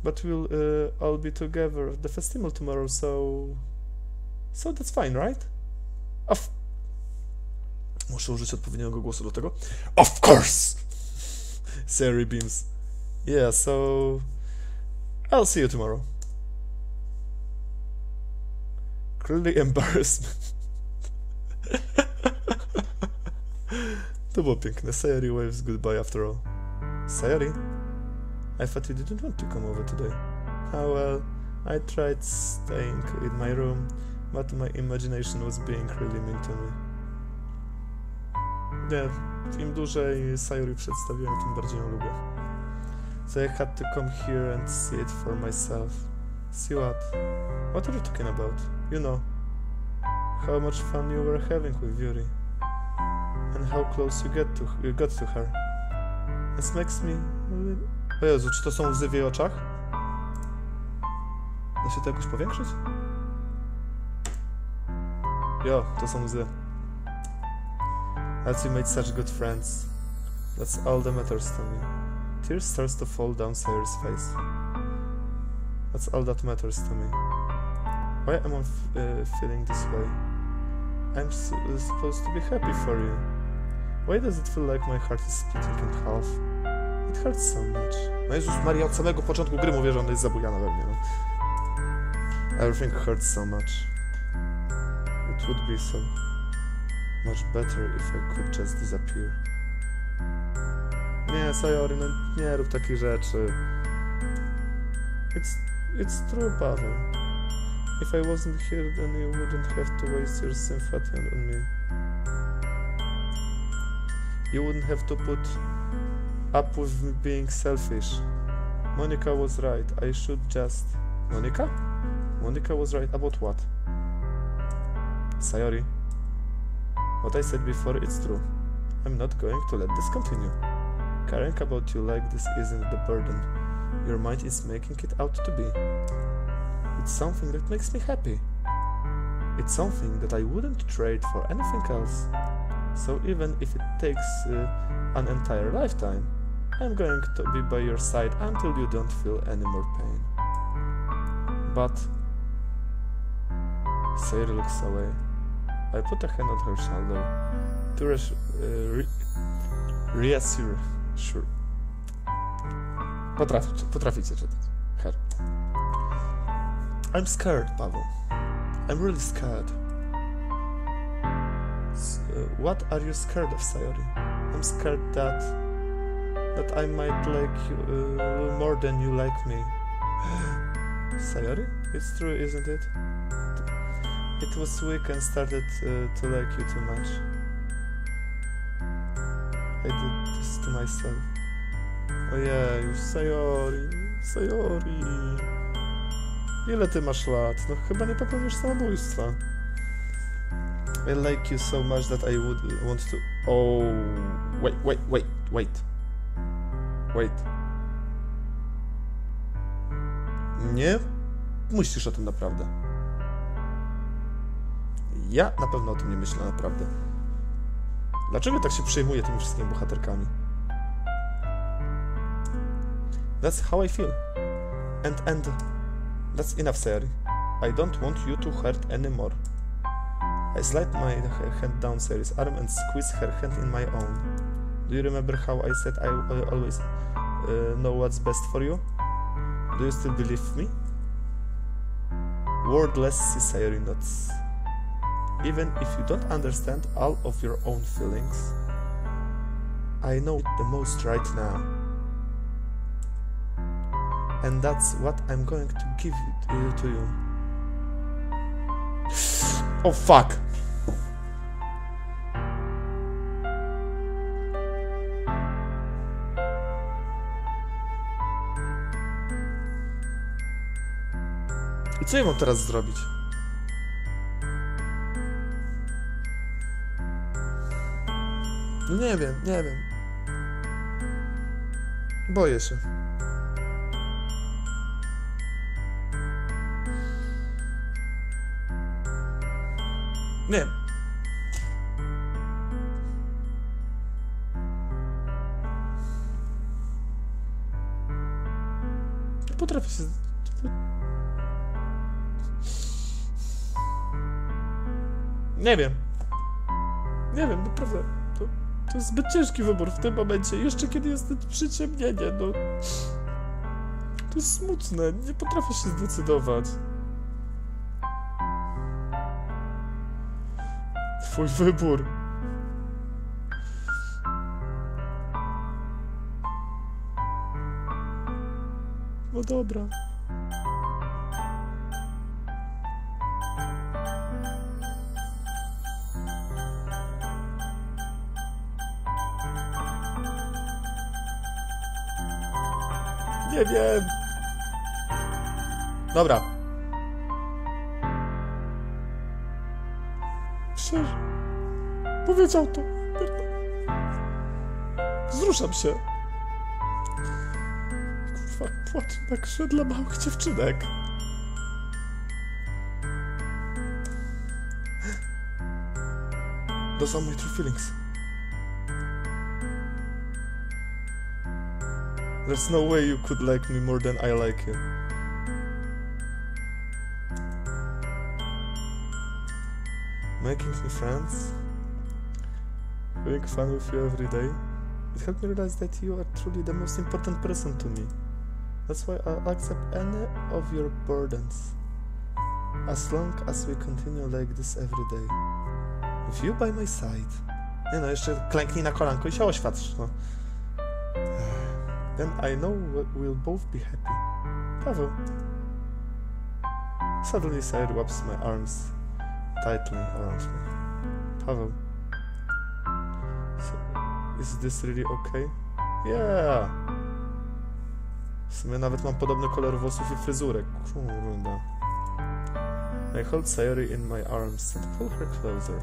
But we'll all be together at the festival tomorrow, so that's fine, right? Muszę użyć odpowiedniego głosu do tego. Of course! Sayori beams. Yeah, so I'll see you tomorrow. Clearly embarrassment. To było piękne. Sayori waves goodbye after all. Sayori? I thought you didn't want to come over today. Oh well, I tried staying in my room, but my imagination was being really mean to me. Nie, im dłużej Sayori przedstawiłem, tym bardziej ją lubię. So I had to come here and see it for myself. See what? What are you talking about? You know, how much fun you were having with Yuri. And how close you got to her. This makes me... O Jezu, czy to są łzy w jej oczach? Da się to jakoś powiększyć? Jo, to są łzy. As you made such good friends. That's all that matters to me. Tears starts to fall down Sayori's face. That's all that matters to me. Why am I feeling this way? I'm supposed to be happy for you. Why does it feel like my heart is splitting in half? It hurts so much. No Jezus Maria, od samego początku gry mówię, że ona jest zabujana we mnie, no. Everything hurts so much. It would be so much better if I could just disappear. Nie, Sayori, no nie rób takich rzeczy. It's true, Paweł. If I wasn't here, then you wouldn't have to waste your sympathy on me. You wouldn't have to put up with me being selfish. Monica was right. I should just... Monica? Monica was right about what? Sayori. What I said before, it's true. I'm not going to let this continue. Caring about you like this isn't the burden your mind is making it out to be. It's something that makes me happy. It's something that I wouldn't trade for anything else. So even if it takes an entire lifetime, I'm going to be by your side until you don't feel any more pain. But... Sayori looks away. I put a hand on her shoulder to reassure. Sure. Potraficie czytać. Her. I'm scared, Paweł. I'm really scared. What are you scared of, Sayori? I'm scared that I might like you more than you like me. Sayori? It's true, isn't it? It was weak and started to like you too much. I did this to myself. Ojej, Sayori, Sayori. Ile ty masz lat? No chyba nie popełnisz samobójstwa. I like you so much that I would want to... Oh... Wait. Nie myślisz o tym naprawdę. Ja na pewno o tym nie myślę naprawdę. Dlaczego tak się przejmuję tymi wszystkimi bohaterkami? That's how I feel. And that's enough, Sayori. I don't want you to hurt anymore. I slide my hand down Sayori's arm and squeeze her hand in my own. Do you remember how I said I always know what's best for you? Do you still believe me? Wordless, Sayori nods. Even if you don't understand all of your own feelings, I know it the most right now. And that's what I'm going to give to you. Oh fuck! I co ja mam teraz zrobić? Nie wiem. Boję się. Nie. Nie potrafię się... Nie wiem, naprawdę. To jest zbyt ciężki wybór w tym momencie. Jeszcze kiedy jest przyciemnienie, no... To jest smutne, nie potrafię się zdecydować. Twój wybór. No dobra. Nie wiem. Dobra. Przecież powiedział to. Wzruszam się. Kurwa, płaczę na grze dla małych dziewczynek. Those are my true feelings. There's no way you could like me more than I like you. Making new friends, having fun with you every day, it helped me realize that you are truly the most important person to me. That's why I'll accept any of your burdens, as long as we continue like this every day. With you by my side. Nie no, jeszcze klęknij na kolanko i się oświadcz, no. Then I know we'll both be happy. Paweł. Suddenly Sayori wraps my arms tightly around me. Paweł. So, is this really okay? Yeah! W sumie nawet mam podobny kolor włosów i fryzurek. Kurde. I hold Sayori in my arms and pull her closer.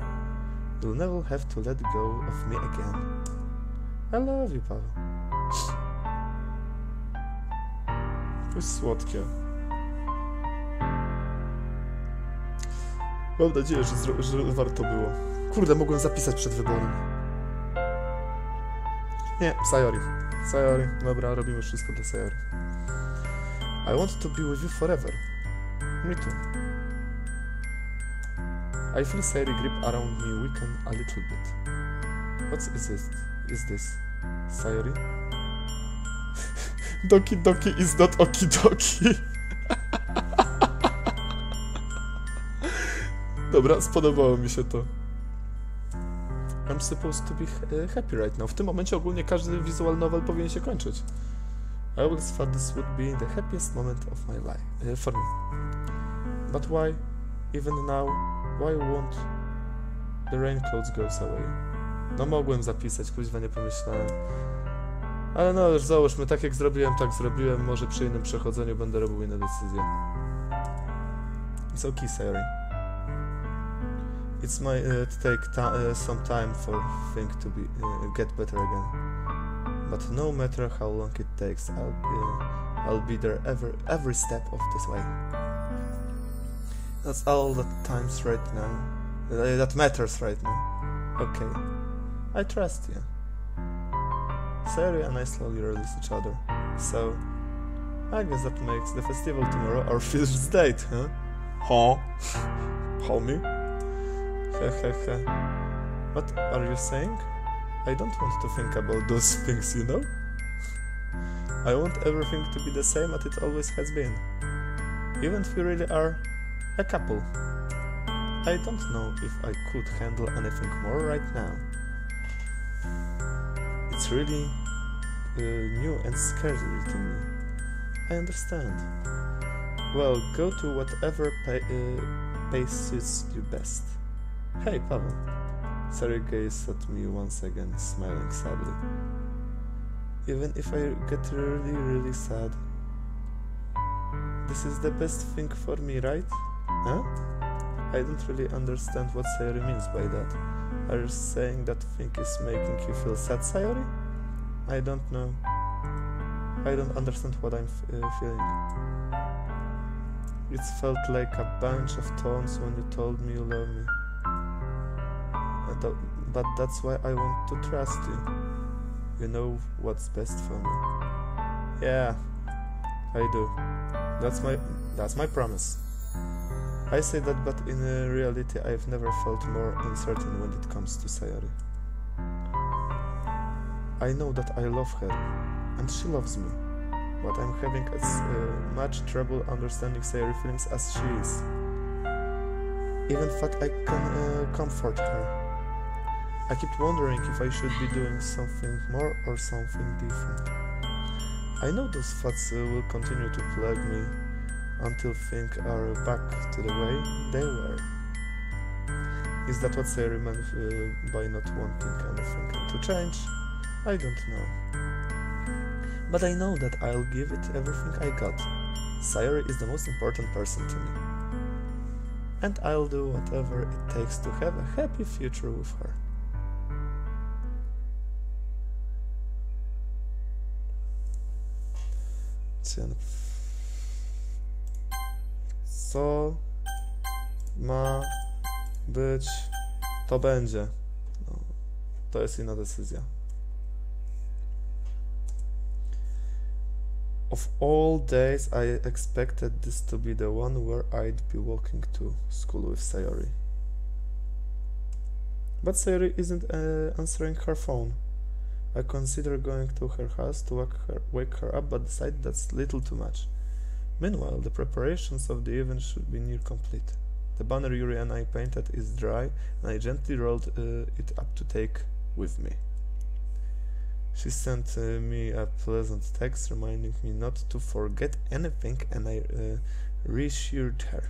You'll never have to let go of me again. I love you, Paweł. To jest słodkie. Mam nadzieję, że warto było. Kurde, mogłem zapisać przed wyborem. Nie, Sayori. Sayori. Dobra, robimy wszystko dla Sayori. I want to be with you forever. Me too. I feel Sayori grip around me weaken a little bit. What is this? Sayori? Doki Doki is not oki doki. Dobra, spodobało mi się to. I'm supposed to be happy right now. W tym momencie ogólnie każdy visual novel powinien się kończyć. I always thought this would be the happiest moment of my life for me. But why, even now, why won't the rain clouds go away? No mogłem zapisać, kuźwa nie pomyślałem. Ale no już załóżmy, tak jak zrobiłem, tak zrobiłem. Może przy innym przechodzeniu będę robił inne decyzje. It's okay, Sayori. It's my to take some time for things to be get better again. But no matter how long it takes, I'll be there every step of this way. That's all that times right now. That matters right now. Okay, I trust you. Sayori and I slowly release each other. So, I guess that makes the festival tomorrow our first date, huh? Huh? Homie? Hehehe. What are you saying? I don't want to think about those things, you know? I want everything to be the same as it always has been. Even if we really are a couple. I don't know if I could handle anything more right now. It's really new and scary to me. I understand. Well, go to whatever pace suits you best. Hey, Paweł. Sayori gazed at me once again, smiling sadly. Even if I get really sad, this is the best thing for me, right? Huh? I don't really understand what Sayori means by that. Are you saying that thing is making you feel sad, Sayori? I don't know. I don't understand what I'm feeling. It felt like a bunch of thorns when you told me you love me. But that's why I want to trust you. You know what's best for me. Yeah, I do. That's my promise. I say that, but in reality I've never felt more uncertain when it comes to Sayori. I know that I love her, and she loves me, but I'm having as much trouble understanding Sayori's feelings as she is. Even thought I can comfort her. I keep wondering if I should be doing something more or something different. I know those thoughts will continue to plague me until things are back to the way they were. Is that what Sayori meant by not wanting anything to change? I don't know. But I know that I'll give it everything I got. Sayori is the most important person to me. And I'll do whatever it takes to have a happy future with her. Co ma być, to będzie. No, to jest inna decyzja. Of all days, I expected this to be the one where I'd be walking to school with Sayori. But Sayori isn't answering her phone. I consider going to her house to wake her up, but decide that's little too much. Meanwhile, the preparations of the event should be near complete. The banner Yuri and I painted is dry, and I gently rolled it up to take with me. She sent me a pleasant text reminding me not to forget anything, and I reassured her.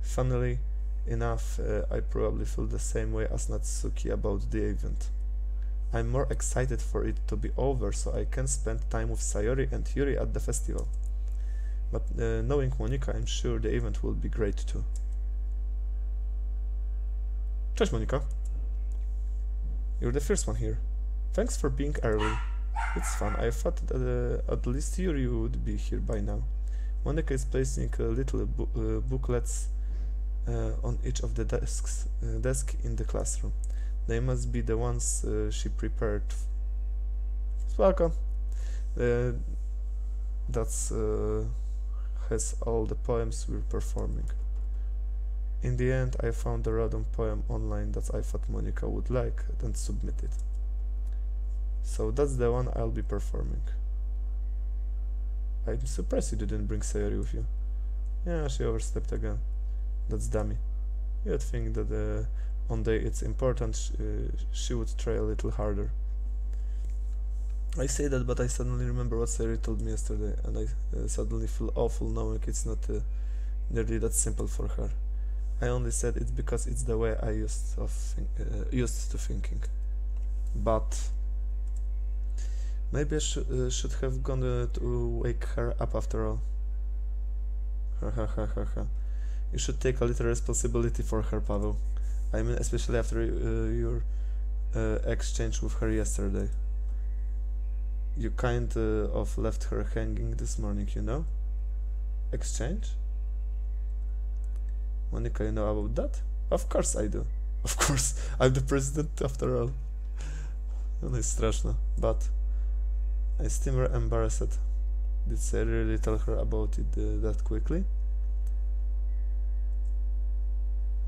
Funnily enough, I probably feel the same way as Natsuki about the event. I'm more excited for it to be over so I can spend time with Sayori and Yuri at the festival. But knowing Monika, I'm sure the event will be great too. Cześć, Monika. You're the first one here. Thanks for being early. It's fun. I thought that at least Yuri would be here by now. Monika is placing little booklets on each of the desks in the classroom. They must be the ones she prepared. Spoko. That's has all the poems we're performing. In the end, I found a random poem online that I thought Monika would like and submitted. So that's the one I'll be performing. I'm surprised you didn't bring Sayori with you. Yeah, she overstepped again. That's dummy. You'd think that on day it's important she would try a little harder. I say that, but I suddenly remember what Sayori told me yesterday, and I suddenly feel awful knowing it's not nearly that simple for her. I only said it because it's the way I used to thinking. But Maybe I should have gone to wake her up after all. Ha ha ha ha ha. You should take a little responsibility for her, Paweł. I mean, especially after your exchange with her yesterday. You kind of left her hanging this morning, you know? Exchange? Monica, you know about that? Of course I do. Of course, I'm the president after all. Ono jest straszne, but I still embarrassed. Did I really tell her about it that quickly?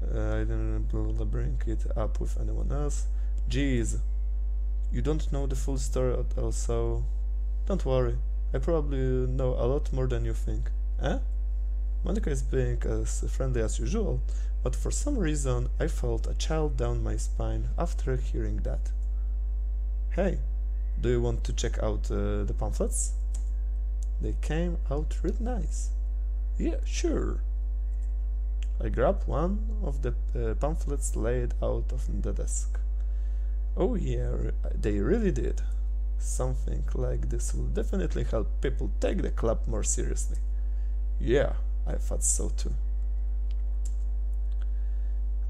I didn't bring it up with anyone else. Jeez, you don't know the full story at all, so don't worry. I probably know a lot more than you think. Eh? Monica is being as friendly as usual, but for some reason I felt a chill down my spine after hearing that. Hey, do you want to check out the pamphlets? They came out really nice. Yeah, sure. I grabbed one of the pamphlets laid out on the desk. Oh yeah, they really did. Something like this will definitely help people take the club more seriously. Yeah, I thought so too.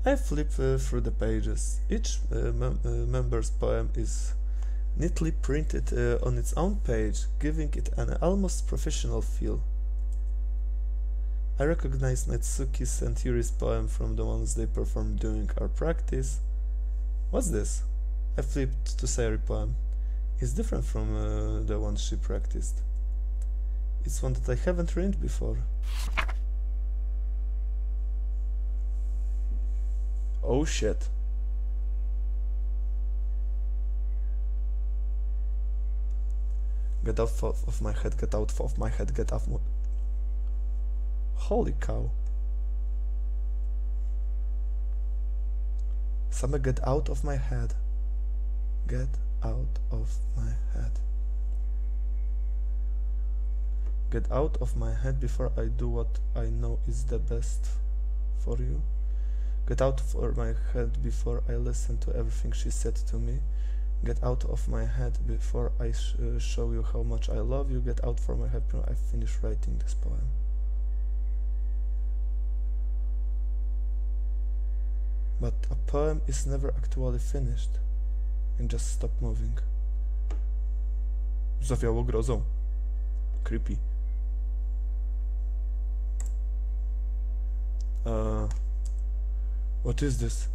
I flip through the pages. Each member's poem is neatly printed on its own page, giving it an almost professional feel. I recognize Natsuki's and Yuri's poem from the ones they performed during our practice. What's this? I flipped to Sayori's poem. It's different from the one she practiced. It's one that I haven't read before. Oh shit. Get out of my head, get out of my head, get off my... Holy cow. Same get out of my head. Get out of my head. Get out of my head before I do what I know is the best for you. Get out of my head before I listen to everything she said to me. Get out of my head before I show you how much I love you. Get out from my head before I finish writing this poem. But a poem is never actually finished. And just stop moving. Zawiało grozą. Creepy. What is this?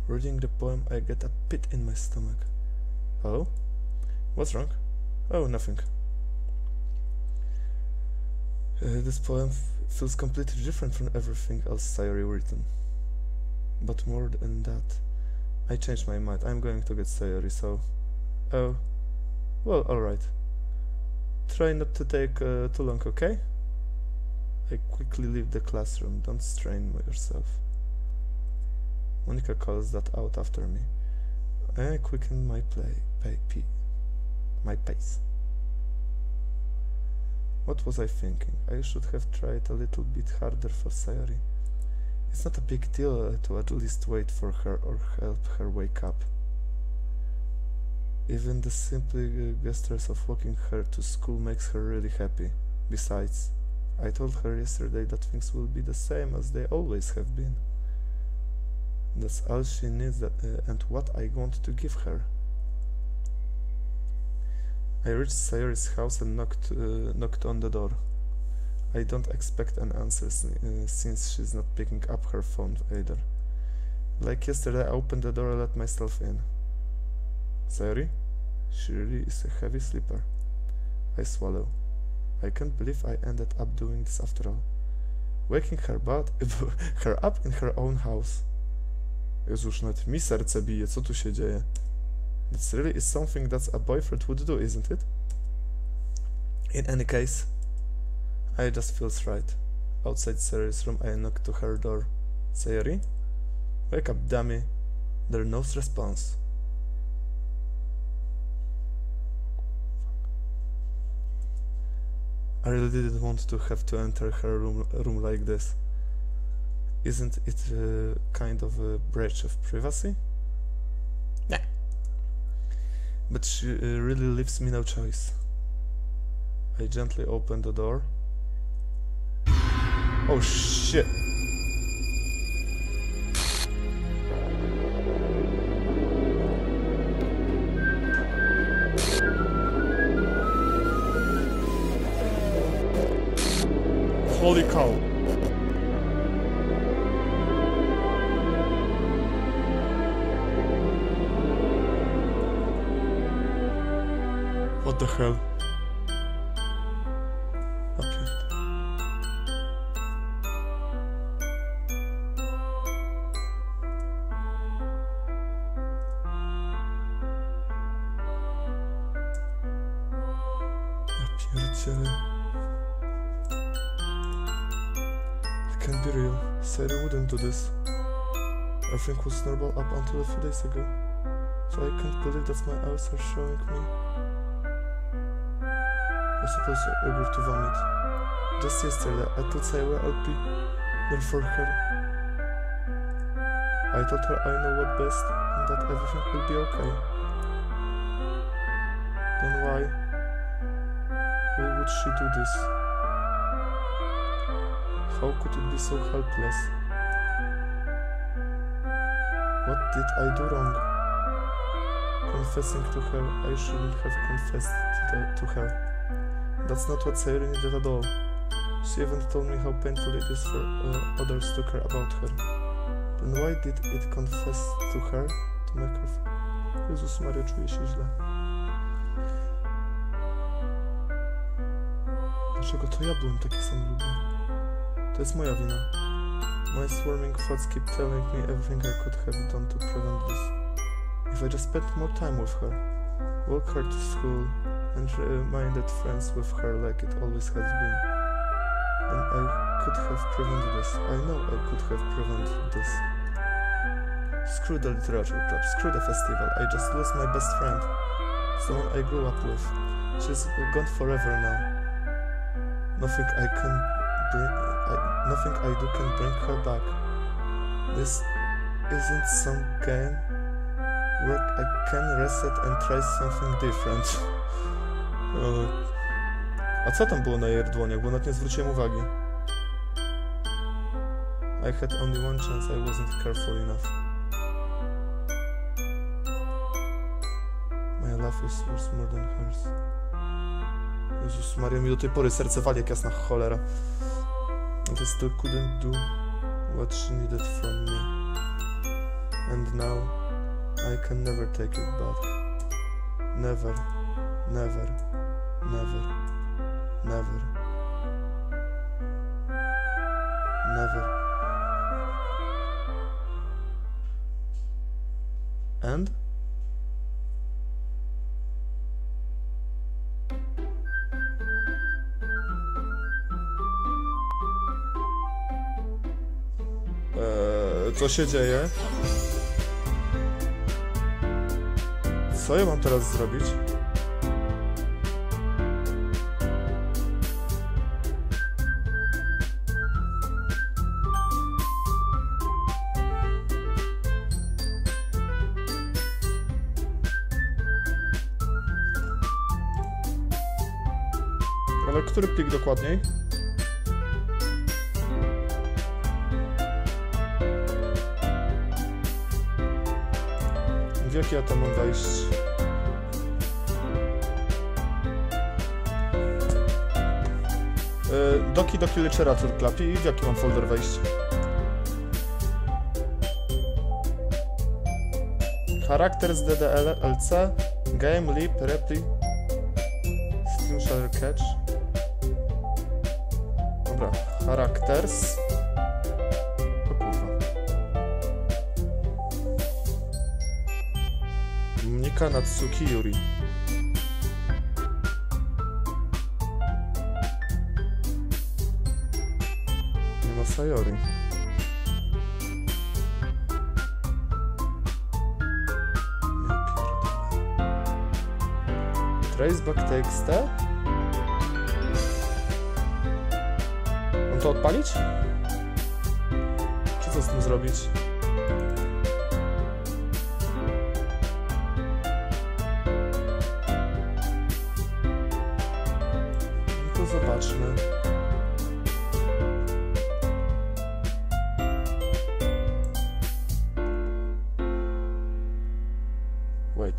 Reading the poem, I get a pit in my stomach. Hello? What's wrong? Oh, nothing. This poem feels completely different from everything else Sayori written. But more than that, I changed my mind. I'm going to get Sayori, so... Oh. Well, alright. Try not to take too long, okay? I quickly leave the classroom. Don't strain yourself. Monica calls that out after me. I quicken my pace. What was I thinking? I should have tried a little bit harder for Sayori. It's not a big deal to at least wait for her or help her wake up. Even the simple gestures of walking her to school makes her really happy. Besides, I told her yesterday that things will be the same as they always have been. That's all she needs and what I want to give her. I reached Sayori's house and knocked on the door. I don't expect an answer since she's not picking up her phone either. Like yesterday, I opened the door and let myself in. Sayori? She really is a heavy sleeper. I swallow. I can't believe I ended up doing this after all. Waking her up in her own house. Jezuż, nawet mi serce bije, co tu się dzieje? This really is something that a boyfriend would do, isn't it? In any case, I just feels right. Outside Sayori's room, I knock to her door. Sayori? Wake up, dummy. There's no response. I really didn't want to have to enter her room like this. Isn't it kind of a breach of privacy? Yeah. But she really leaves me no choice. I gently open the door. Oh shit! Holy cow! What the hell? It can't be real. Sadie wouldn't do this. Everything was normal up until a few days ago. So I can't believe that my eyes are showing me. I suppose I agreed to vomit. Just yesterday I told Sarah I'll be there for her. I told her I know what best and that everything will be okay. Then why would she do this? How could it be so helpless? What did I do wrong? Confessing to her, I shouldn't have confessed to her. That's not what Sayuri needed at all. She even told me how painful it is for others to care about her. Then why did it confess to her to make her feel? Jezus Maria, czuję się źle. Dlaczego to ja byłem taki samolubny? To jest moja wina. My swarming thoughts keep telling me everything I could have done to prevent this. If I just spent more time with her, walk her to school, and reminded friends with her like it always has been, then I could have prevented this. I know I could have prevented this. Screw the literature club, screw the festival. I just lost my best friend, someone I grew up with. She's gone forever now. Nothing I do can bring her back. This isn't some game where I can reset and try something different. A co tam było na jej dłoniach? Bo nawet nie zwróciłem uwagi. I had only one chance, I wasn't careful enough. My life is worth more than hers. Jezus Maria, mi do tej pory serce wali jak jasna cholera. And I still couldn't do what she needed from me. And now I can never take it back. Never, never, never, never, never. And? Co się dzieje? Co ja mam teraz zrobić? Ale który plik dokładniej? W jaki ja tam mam wejść? Doki Doki Literature Club i w jaki mam folder wejść? Characters DDLC Game Lip Repli Stream Shader Catch. Dobra, Characters. O kurwa. Mnika Natsuki Yuri. Nie ma Sayori. Traceback TXT? Mam to odpalić? Czy co z tym zrobić? zobaczmy. Wait.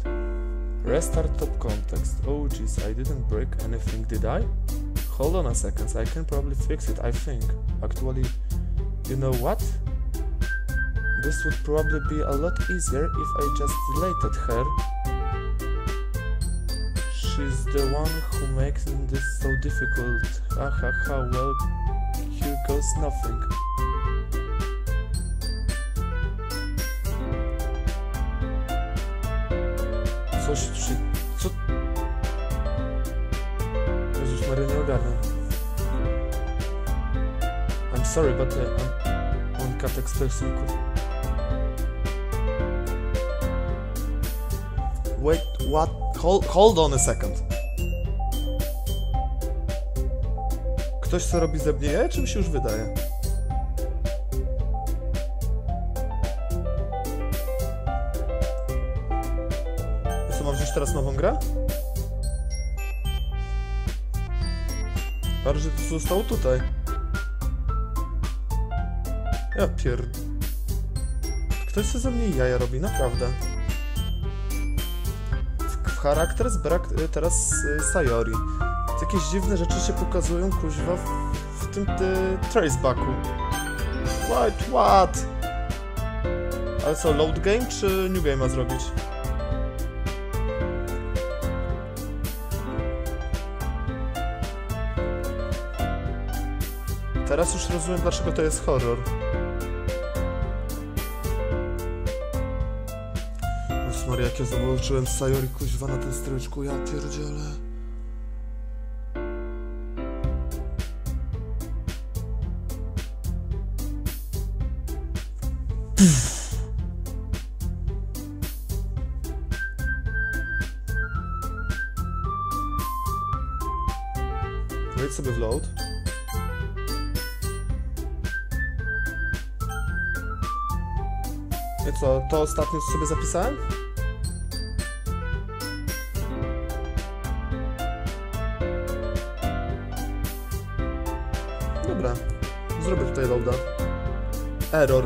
Restart top context. Oh jeez, I didn't break anything, did I? Hold on a second, I can probably fix it, I think. Actually, you know what? This would probably be a lot easier if I just deleted her. She's the one who makes this so difficult. Ha ha ha, well, here goes nothing. Co? Jezus Maria, nie ogarnę. I'm sorry, but on cut expression. Wait, what? Hold on a second. Ktoś co robi ze mnie jaja, czy mi się już wydaje? Co, mam wziąć teraz nową grę? Bardzo, że to zostało tutaj. Ja Ktoś co ze mnie jaja robi, naprawdę. Charakter brak teraz Sayori. Jakieś dziwne rzeczy się pokazują, kuźwa, w tym tracebacku. What? Ale co, load game czy new game ma zrobić? Teraz już rozumiem, dlaczego to jest horror. Maria, jak ja zobaczyłem Sayori kuźwa na tym stryczku, ja pierdzielę. Wejdź sobie w load. I co, to ostatnie co sobie zapisałem? Dobra, zrobię tutaj loada. Error.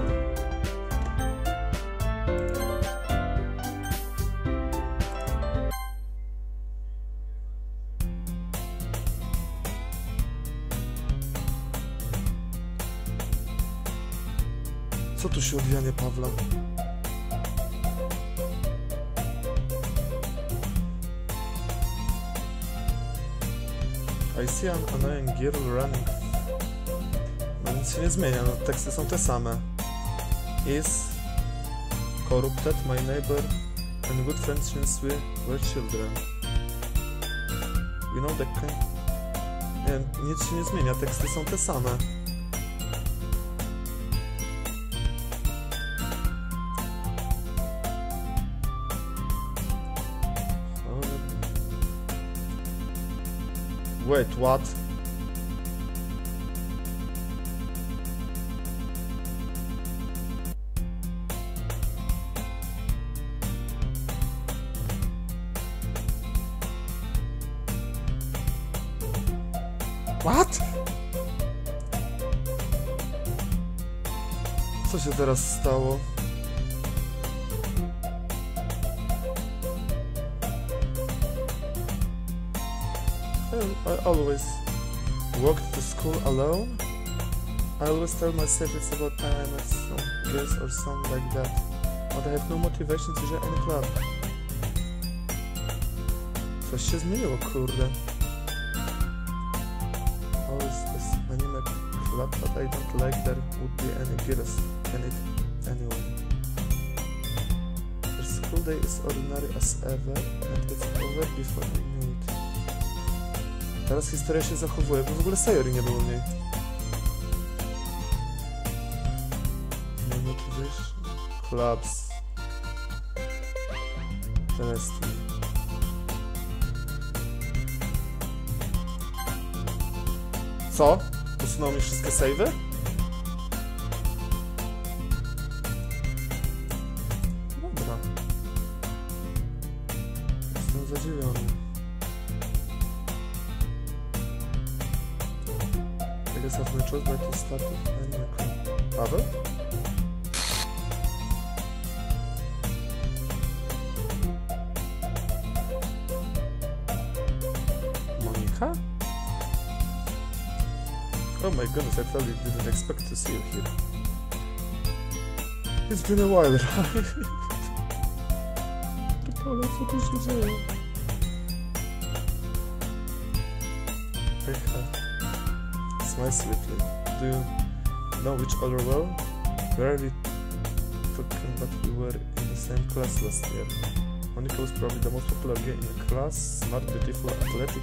Co tu się odwijanie Pawła? I see an annoying girl running. No nic się nie zmienia, no, teksty są te same. Is corrupted, my neighbor and good friends since we were children. You know that kind... Nie, nic się nie zmienia, teksty są te same. Wait, what? What? Co się teraz stało? I always walked to school alone. I always tell myself it's about time or some years or something like that. But I have no motivation to join any club. Coś się zmieniło, kurde. Always this anime club, but I don't like there would be any girls in it anyway. The school day is ordinary as ever, and it's over before I knew it. Teraz historia się zachowuje, bo w ogóle Sayori nie było w niej. No to wiesz... Clubs. Celestia. Co? Usunął mi wszystkie save'y? Dobra. Jestem zadziwiony. always have my choice, but to start with any Paweł? Monika? Oh my goodness, I totally didn't expect to see you here. It's been a while, right? Ale co tu się dzieje? Smile sweetly. Do you know each other well? Barely talking, but we were in the same class last year. Monika was probably the most popular girl in the class, smart, beautiful, athletic.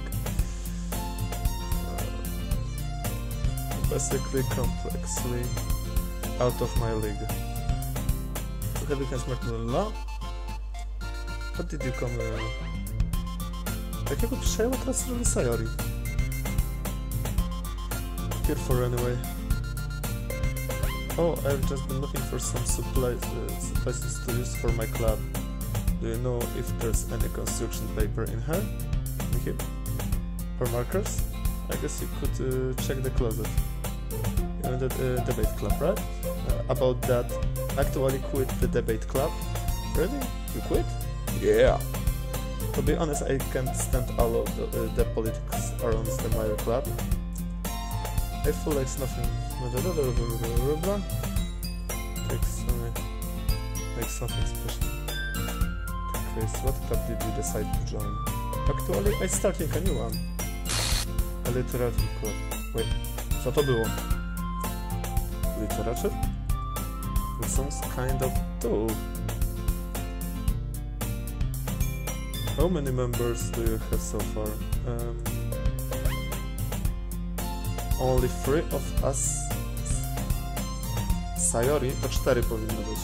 Basically, complexly out of my league. Heavy can smart law. What did you come... Jakiego przejęła teraz rolę Sayori? Here for anyway. Oh, I've just been looking for some supplies to use for my club. Do you know if there's any construction paper in here? Or markers? I guess you could check the closet. You know the debate club, right? About that, actually quit the debate club. Really? You quit? Yeah. To be honest, I can't stand all of the politics around the Meyer Club. I feel like it's nothing. Like something special. Okay, so what club did you decide to join? Actually, I'm starting a new one. A literature club. Wait, co to było? Literature? It sounds kind of dope. How many members do you have so far? Only 3 of us. Sayori to 4 powinno być.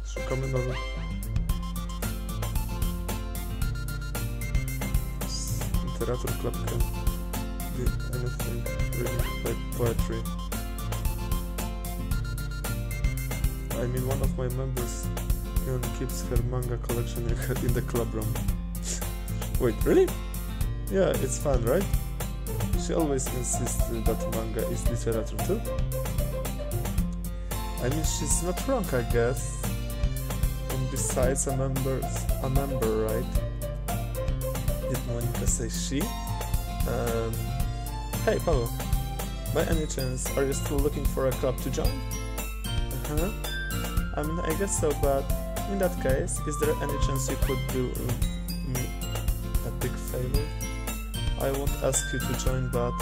Szukamy nowych. Literature club can do anything, reading poetry. I mean, one of my members even keeps her manga collection in the club room. Wait, really? Yeah, it's fun, right? She always insists that manga is literature too. I mean, she's not wrong, I guess. And besides, a member, right? Did Monika say she? Hey, Paweł. By any chance, are you still looking for a club to join? Uh-huh. I mean, I guess so, but in that case, is there any chance you could do me a big favor? I won't ask you to join, but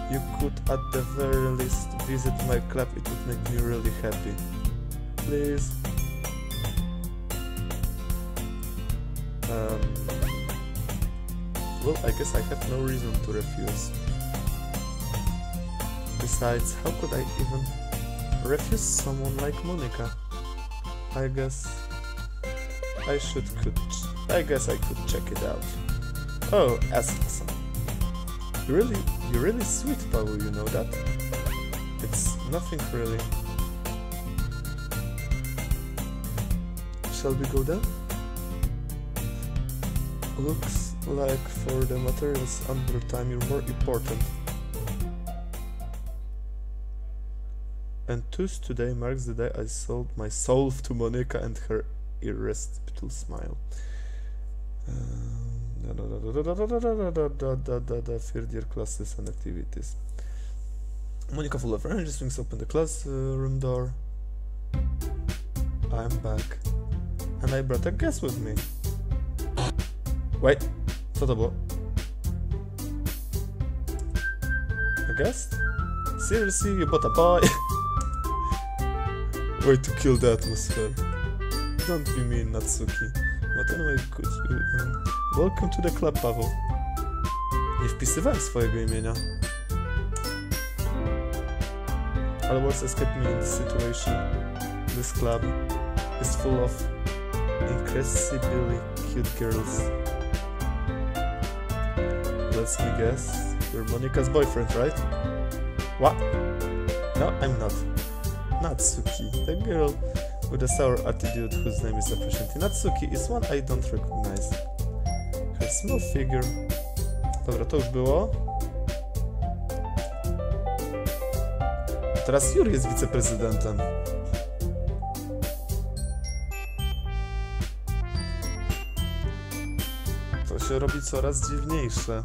you could at the very least visit my club. It would make me really happy. Please. Well, I guess I have no reason to refuse. Besides, how could I even refuse someone like Monika? I guess I could check it out. Oh, awesome. You're really sweet, Paweł, you know that? It's nothing really. Shall we go there? Looks like for the materials under time you're more important. And thus today marks the day I sold my soul to Monika and her irresistible smile. Third year classes and activities. Monika full of energy swings open the classroom door. I'm back. And I brought a guest with me. Wait, co to było? A guest? Seriously, you bought a boy? Way to kill the atmosphere. Don't be mean, Natsuki. But anyway, could you... welcome to the club, Paweł. Nie wpisywałem swojego imienia. Ale what's escaped me in this situation? This club is full of incredibly cute girls. Let me guess, you're Monika's boyfriend, right? What? No, I'm not. Natsuki, the girl with a sour attitude whose name is appreciated. Natsuki is one I don't recognize. Her Small figure. Dobra, to już było. Teraz Juri jest wiceprezydentem. To się robi coraz dziwniejsze.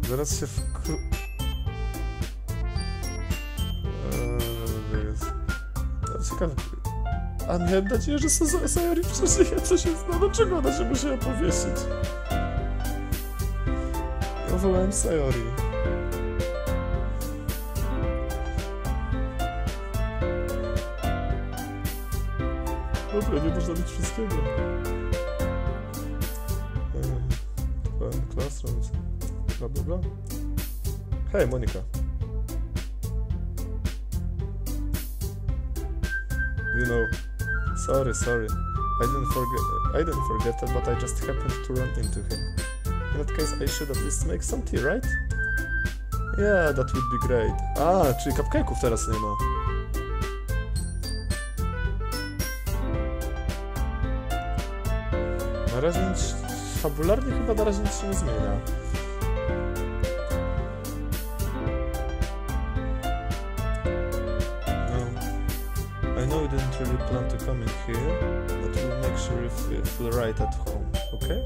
Zaraz się ciekawe. A miałem nadzieję, że Sayori przeżyje, co się stało. Dlaczego ona się musiała powiesić? Ja wołałem Sayori. Dobra, nie można mieć wszystkiego. Classroom, bla bla bla. Hej, Monika. You know, sorry. I didn't forget that, but I just happened to run into him. In that case, I should at least make some tea, right? Yeah, that would be great. A, czyli cupcake'ów teraz nie ma. Na razie nic, fabularnie chyba na razie nic się nie zmienia. I know you didn't really plan to come in here, but we'll make sure you feel right at home, okay?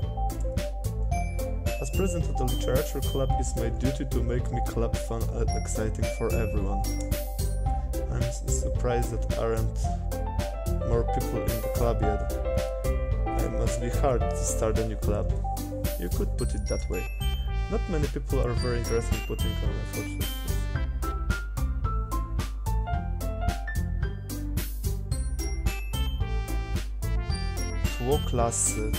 As president of the Literature Club, it's my duty to make me club fun and exciting for everyone. I'm surprised that aren't more people in the club yet. It must be hard to start a new club. You could put it that way. Not many people are very interested in putting on effort. Tło klasy.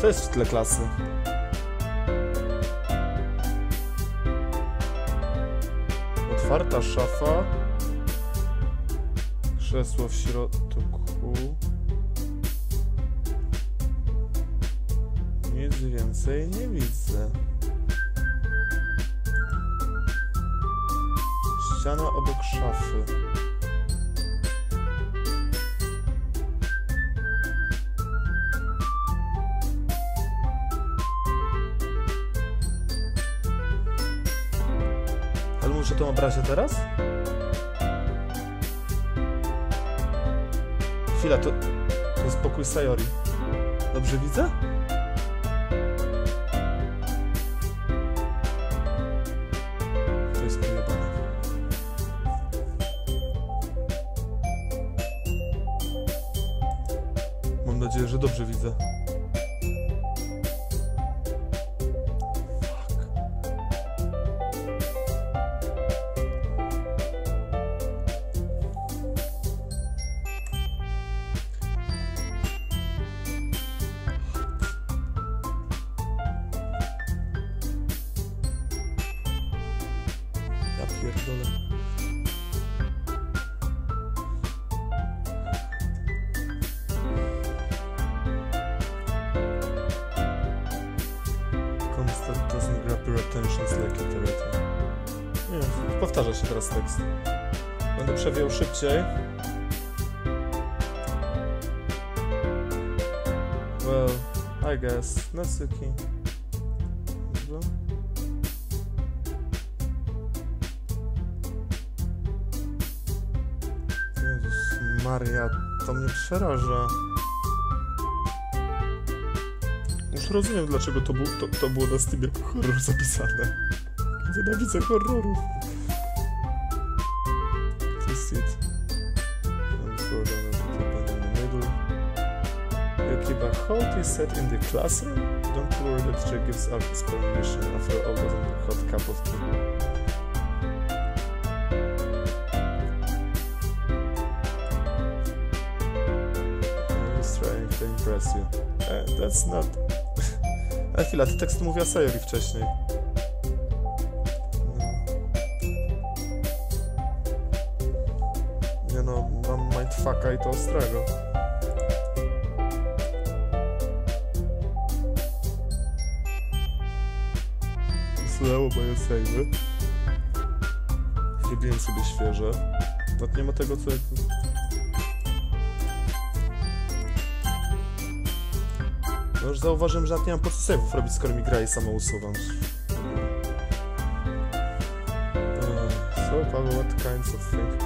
Co jest w tle klasy? Otwarta szafa. Krzesło w środku. Nic więcej nie widzę. Ściana obok szafy. Ale muszę tą obrazie teraz? Chwila, to jest pokój Sayori. Dobrze widzę? To jest pojebane. Mam nadzieję, że dobrze widzę. Pierdolę. Constant doesn't grab your attention like iterator. Nie, powtarza się teraz tekst. Będę przewijał szybciej. Well, I guess. Natsuki. Dobra. Maria, to mnie przeraża. Już rozumiem, dlaczego to było na Steamie jako horror zapisane. Nienawidzę horrorów. To jest it. You keep a hot tea set in the classroom? Don't worry, that teacher gives up his permission. After all, wasn't a hot cup of tea. To impress you. That's not... A chwila, ty tekst mówiła Sayori wcześniej. Nie no, mam mindfucka i to ostrego. usunęło moje save'y. Zrobiłem sobie świeże. Nawet nie ma tego, co... No już zauważyłem, że nie mam po co save'ów robić, skoro mi gra i samo usuwam. So, Paweł, what kinds of things?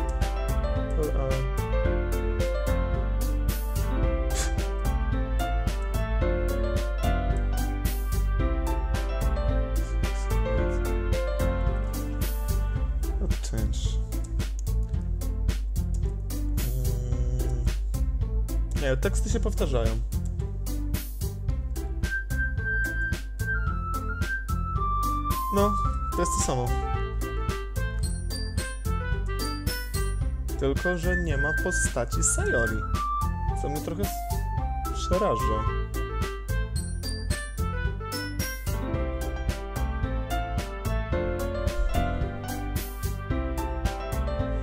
What change? Nie, teksty się powtarzają. No, to jest to samo. Tylko, że nie ma postaci Sayori, co mnie trochę przeraża.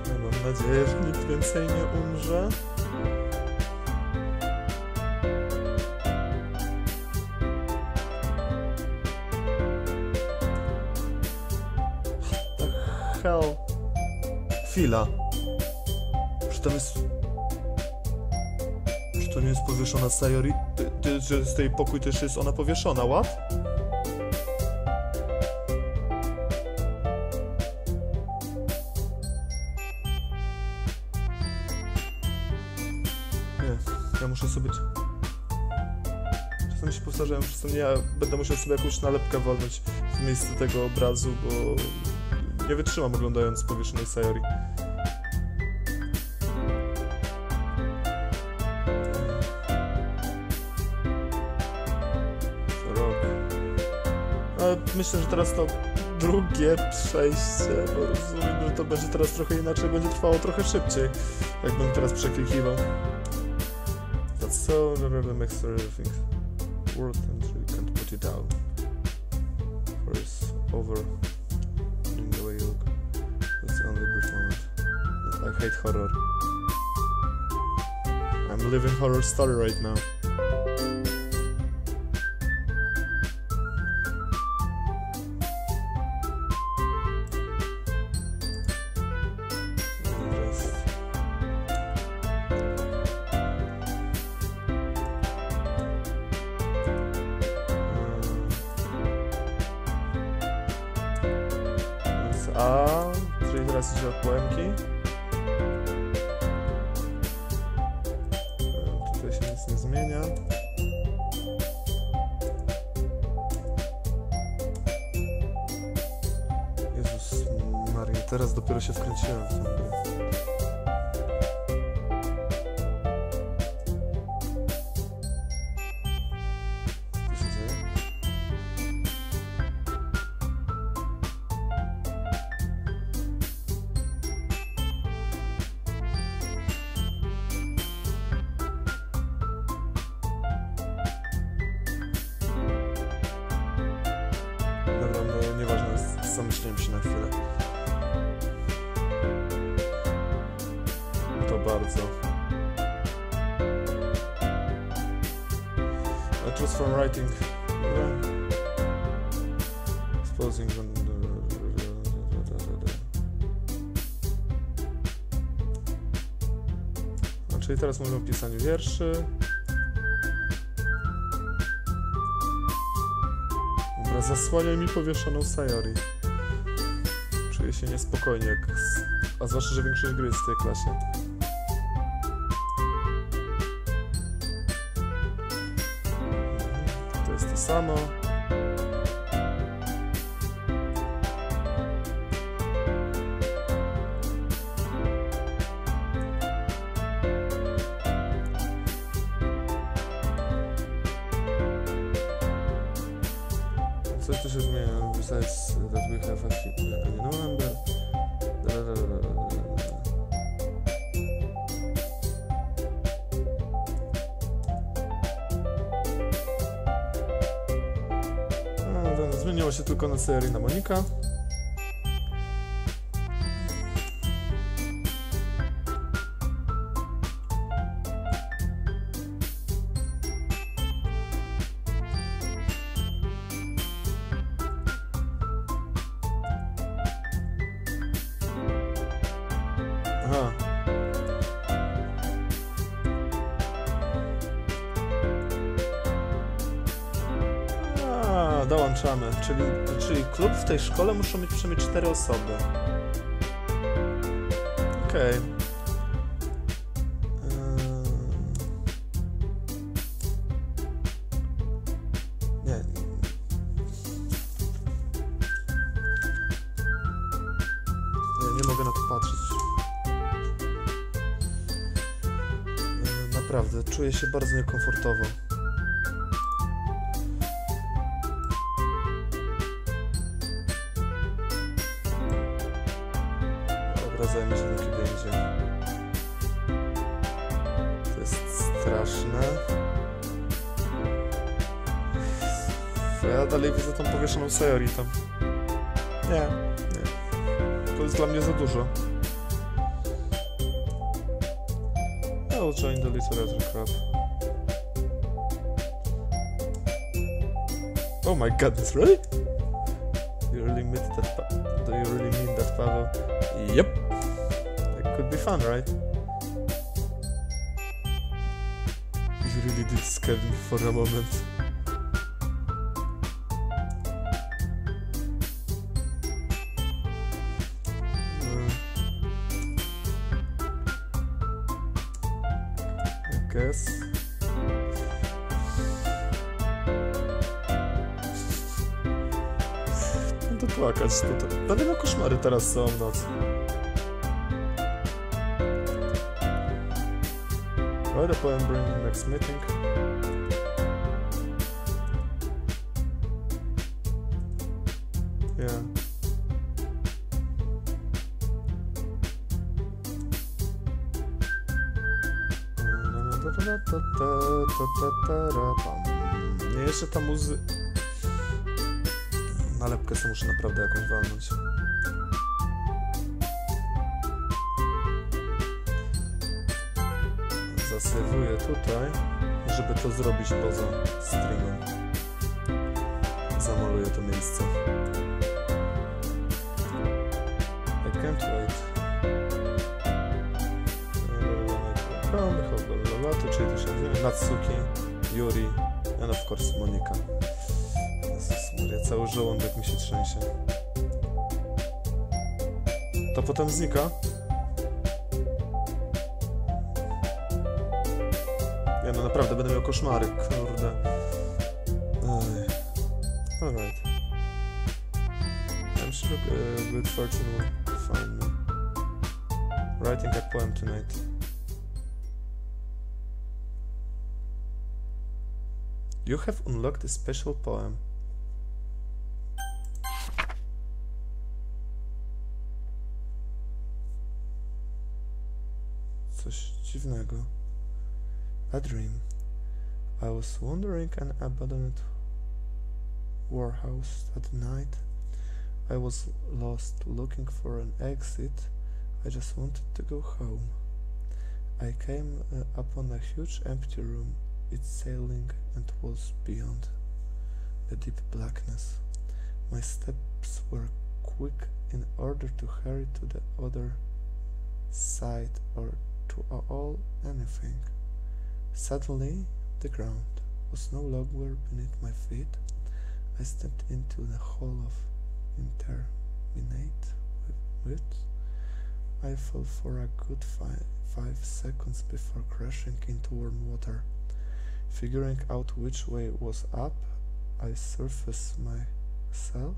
Ja mam nadzieję, że nikt więcej nie umrze. Hell. Chwila. Czy tam jest... Czy to nie jest powieszona Sayori? Że z tej pokój też jest ona powieszona, what? Nie, ja muszę sobie... Czasem się powtarzałem, czasem ja będę musiał sobie jakąś nalepkę walnąć w miejsce tego obrazu, bo... Nie wytrzymam oglądając powieszonej Sayori. Rok. Ale myślę, że teraz to drugie przejście, bo rozumiem, że to będzie teraz trochę inaczej, będzie trwało trochę szybciej, jak będę teraz przeklikiwał. That's so really makes everything worth and you can't put it down. For it's over. That's the only brief moment. I hate horror. I'm living horror story right now. A, czyli teraz idzie od poemki. Tutaj się nic nie zmienia. Jezus Maria, teraz dopiero się wkręciłem w tą grę. Co się dzieje? Dobra, no nieważne, zamyśliłem się na chwilę. To bardzo. I choose from writing. Exposing. No, czyli teraz mówimy o pisaniu wierszy. Dobra, zasłaniaj mi powieszoną Sayori. Czuję się niespokojnie, a zwłaszcza, że większość gry jest w tej klasie. To jest to samo. Coś tu się zmienia. Besides that we have a new number. No, zmieniło się tylko na Sayori na Monika. Aha. A, dołączamy. Czyli klub w tej szkole muszą mieć przynajmniej 4 osoby. Okej. Nie mogę na to patrzeć. Naprawdę, czuję się bardzo niekomfortowo. Dobra, zajmę się tym kiedy indziej. To jest straszne. Ja dalej widzę tą powieszoną Sayori tam. Nie. To jest dla mnie za dużo. I'll join the Literature Club. Oh my goodness, really? Do you really mean that, Paweł? Yep. That could be fun, right? You really did scare me for a moment. Guess. Będę płakać tutaj. Będę miał koszmary teraz całą noc. Write a poem during the next meeting. Yeah. Nie, jeszcze ta nalepkę sobie muszę naprawdę jakąś walnąć. Zasejwuję tutaj, żeby to zrobić poza streamem. Zamaluję to miejsce. I can't wait. Czyli to się nazywa Natsuki, Yuri, and of course Monika. Jezus Maria, cały żołądek mi się trzęsie. To potem znika. Ja no naprawdę będę miał koszmary, kurde. Alright. I'm sure good fortune will find me. Writing a poem tonight. You have unlocked a special poem. Coś dziwnego. A dream. I was wandering an abandoned warehouse at night. I was lost, looking for an exit. I just wanted to go home. I came upon a huge empty room. Its ceiling and walls beyond the deep blackness. My steps were quick in order to hurry to the other side or to all anything. Suddenly, the ground was no longer beneath my feet. I stepped into the hall of interminate width. I fell for a good 5 seconds before crashing into warm water. Figuring out which way was up, I surfaced myself.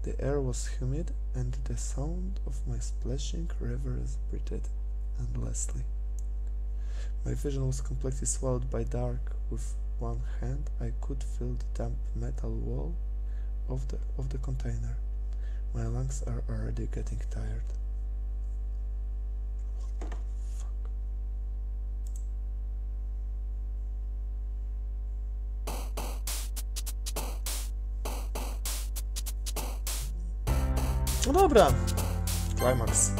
The air was humid, and the sound of my splashing reverberated endlessly. My vision was completely swallowed by dark. With one hand, I could feel the damp metal wall of the container. My lungs are already getting tired. No dobra. Climax.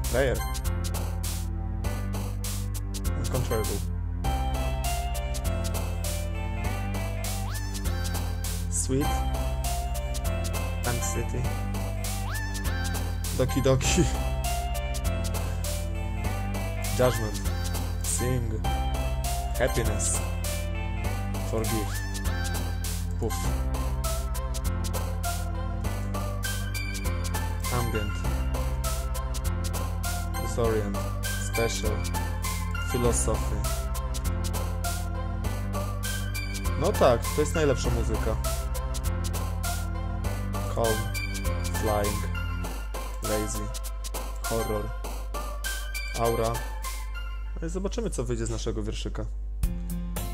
Player. Uncontrollable. Sweet. Anxiety. Doki Doki. Judgment. Sing. Happiness. Forgive. Puff. Ambient. Disorient. Special. Philosophy. No tak, to jest najlepsza muzyka. Calm. Flying. Lazy. Horror. Aura. No i zobaczymy, co wyjdzie z naszego wierszyka.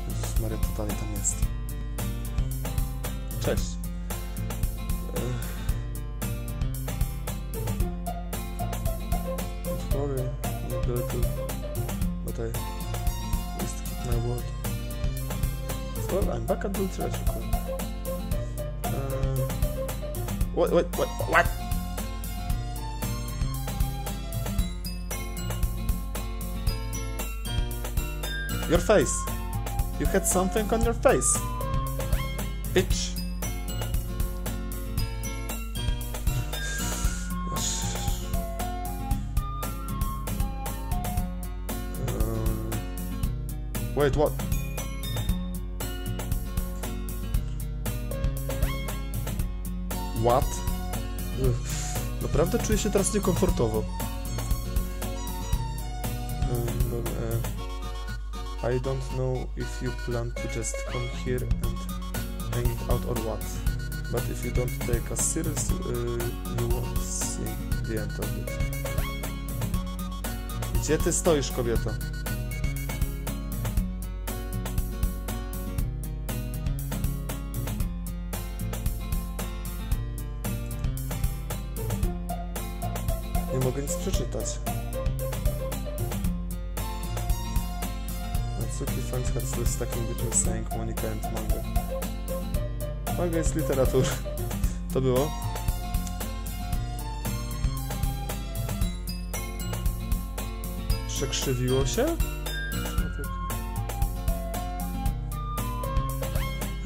Jezus Maria, totalnie tam jest. Cześć. Sorry, but I just keep my word. Well, I'm back at the Literature Club. What? Your face. You had something on your face. Bitch. Wait, what? What? Naprawdę czuję się teraz niekomfortowo. I don't know if you plan to just come here and hang it out or what. But if you don't take us serious, you won't see the end of it. Gdzie ty stoisz, kobieto? Nie mogę nic przeczytać. Natsuki finds herself stuck in between saying Monika and manga. Manga jest literaturą. To było? Przekrzywiło się?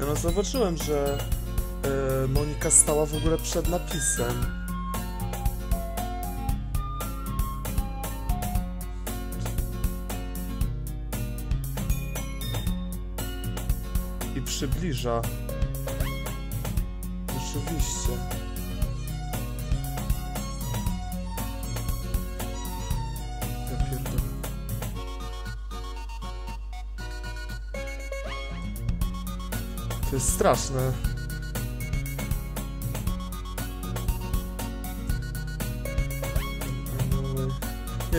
No zobaczyłem, że Monika stała w ogóle przed napisem. I przybliża. Rzeczywiście. Ja pierdolę. To jest straszne.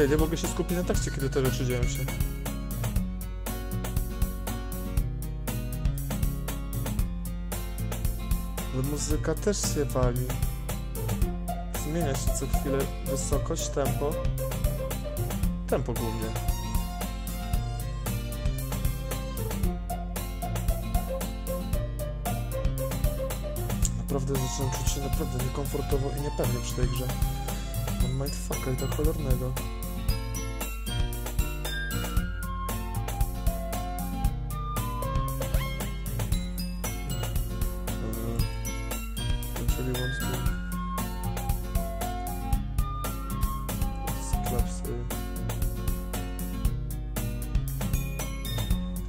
Nie mogę się skupić na tekście, kiedy te rzeczy dzieją się. Ale muzyka też się wali. Zmienia się co chwilę wysokość, tempo. Tempo głównie. Naprawdę zaczynam czuć się naprawdę niekomfortowo i niepewnie przy tej grze. Mam mindfucka i to cholernego.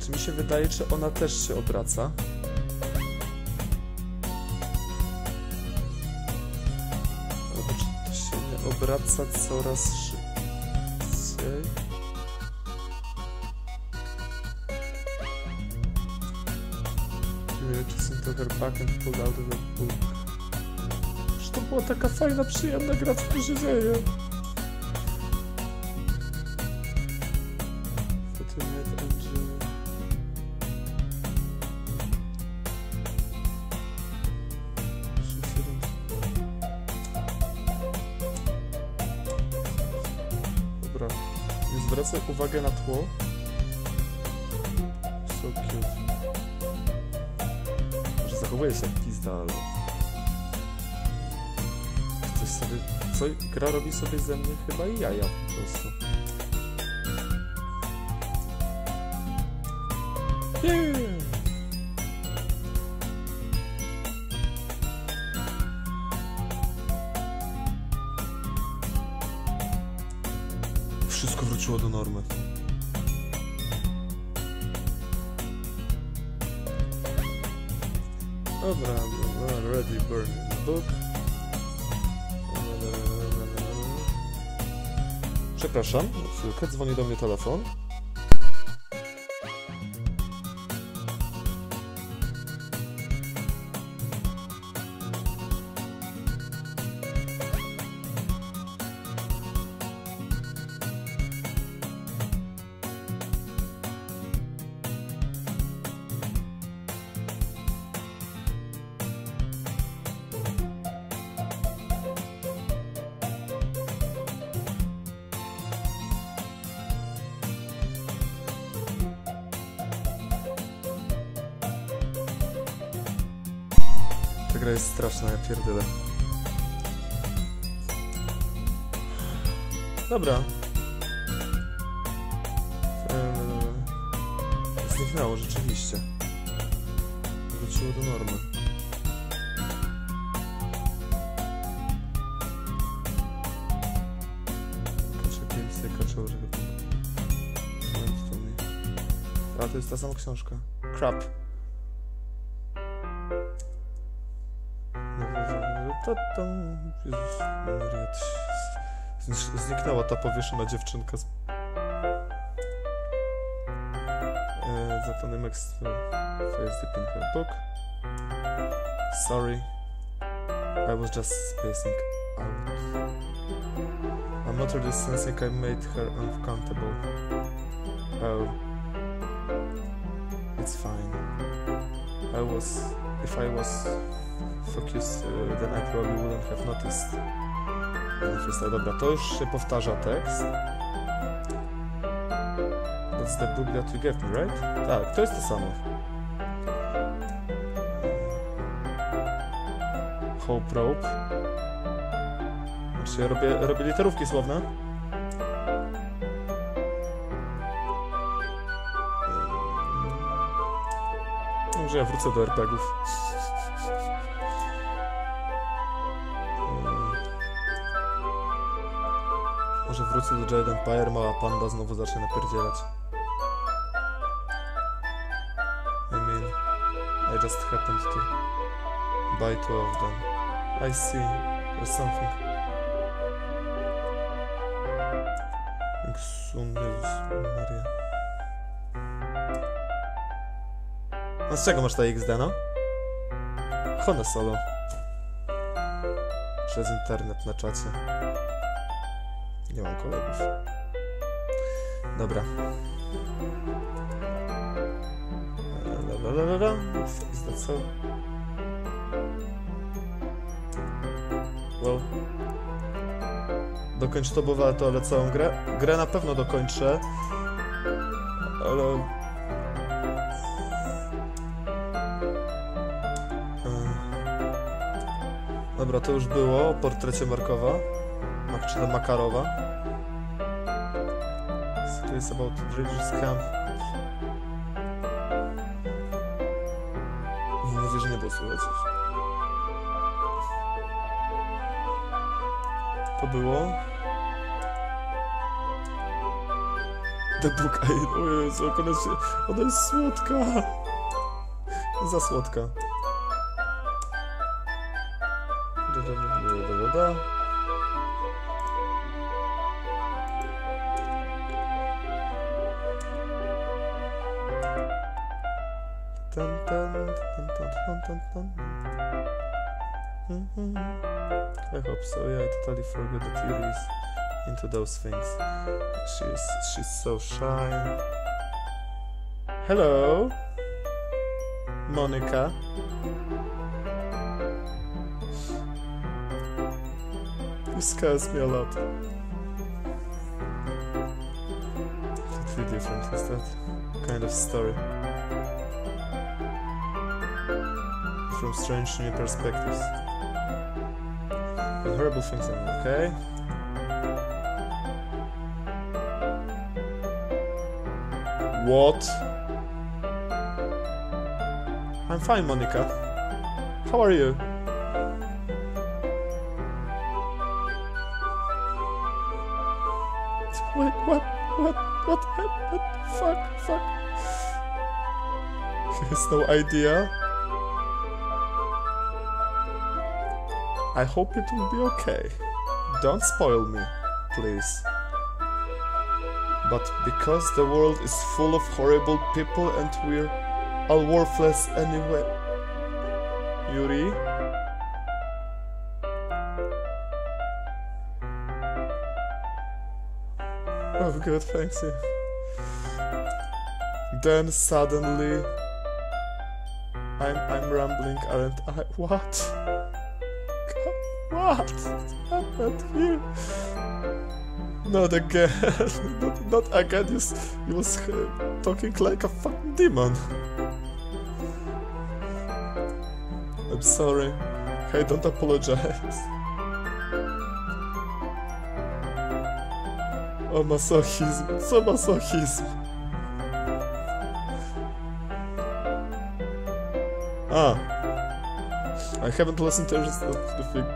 Czy mi się wydaje, czy ona też się obraca? Albo czy to się nie obraca coraz szybciej? Just into her back and pulled out of the book. Że to była taka fajna, przyjemna gra, co tu się dzieje? Dobra, nie zwracaj uwagę na tło. So cute. Może zachowuje się jak pizda, ale... Coś sobie... Co gra robi sobie ze mnie chyba i jaja po prostu. Yeah! Wszystko wróciło do normy. Dobra, ready, burning book. Przepraszam, chwilkę, dzwoni do mnie telefon. Ta gra jest straszna, ja pierdolę. Dobra. Zniknęło rzeczywiście. Wróciło do normy. A to jest ta sama książka. Crap. Jezus Maria, zniknęła ta powieszona dziewczynka z... za panem face deep in her book. Sorry, I was just spacing out. I'm not really sensing I made her uncomfortable. Oh, it's fine. If I was focused, then I probably wouldn't have noticed. Dobra, to już się powtarza tekst. That's the book that you gave me, right? Tak, to jest to samo. Hope rope. Znaczy, ja robię literówki słowne. Może ja wrócę do RPGów. Może wrócę do Jade Empire, mała panda znowu zacznie napierdzielać. I mean, I just happened to buy 2 of them. I see, there's something. Jezus Maria. No z czego masz ta XD, no? Honę solo. Przez internet na czacie. Nie mam kolegów. Dobra. Is that so? Well. Dokończ to bowale to, ale całą grę? Grę na pewno dokończę. Ale... Dobra, to już było o portrecie Markowa. Czy to Makarowa. To jest about religious camp. Nie mówię, że nie było słychać. To było... The Book I... O Jezu, ona jest słodka. Za słodka. I hope so. Yeah, I totally forgot that Yuri is into those things. She's so shy. Hello, Monica. You scares me a lot. Totally different, is that kind of story? From strange new perspectives. And horrible things, okay? What? I'm fine, Monica. How are you? Wait, what happened? Fuck. He has no idea. I hope it will be okay. Don't spoil me, please. But because the world is full of horrible people and we're all worthless anyway. Yuri? Oh good, thanks you. Then suddenly I'm rambling, aren't I? What? What happened here? Not again. not again. You was talking like a fucking demon. I'm sorry. Hey, don't apologize. Oh, masochism. So masochism. I haven't listened to the thing.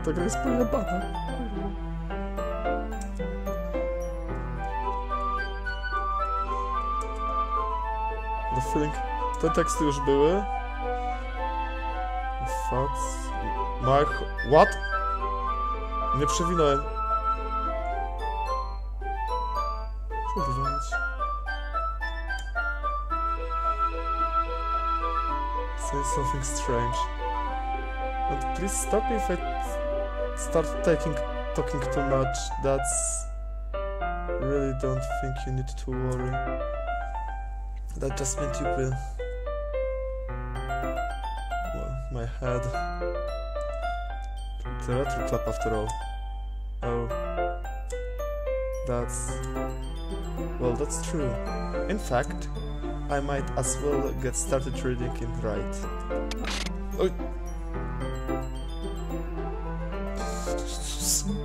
Ta gra jest pojebana. The feeling... Te teksty już były. Facts... Mark... What? Nie przewinąłem. Kurwa mać. Say something strange. And please stop me if I start talking too much. That's... Really don't think you need to worry. That just meant you will... Well, my head... Literature Club after all. Oh... That's... Well, that's true. In fact, I might as well get started reading it right. Oj!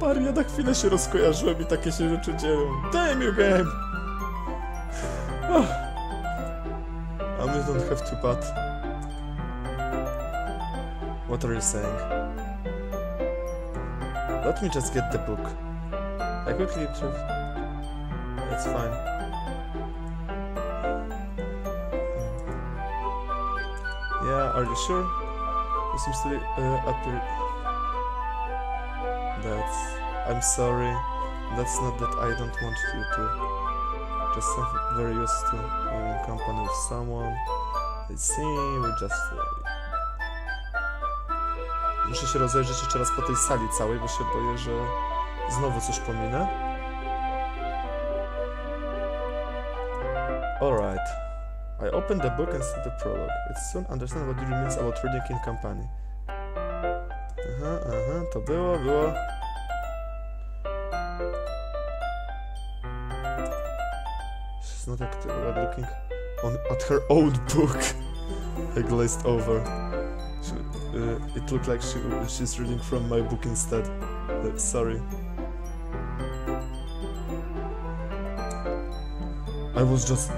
Maria, na chwilę się rozkojarzyłem i takie się rzeczy dzieją. Damn you game! You don't have to, but... What are you saying? Let me just get the book. I quickly check. It's fine. Yeah, are you sure? You seem to appear... That's... I'm sorry. That's not that I don't want you to. Just I'm very used to being in company with someone. I see, we just... Muszę się rozejrzeć jeszcze raz po tej sali całej, bo się boję, że znowu coś pominę. Alright. I opened the book and see the prologue. It's soon understand what it means about reading in company. Aha, to było. She's not looking at her own book. I glazed over. It looked like she's reading from my book instead. Sorry. I was just...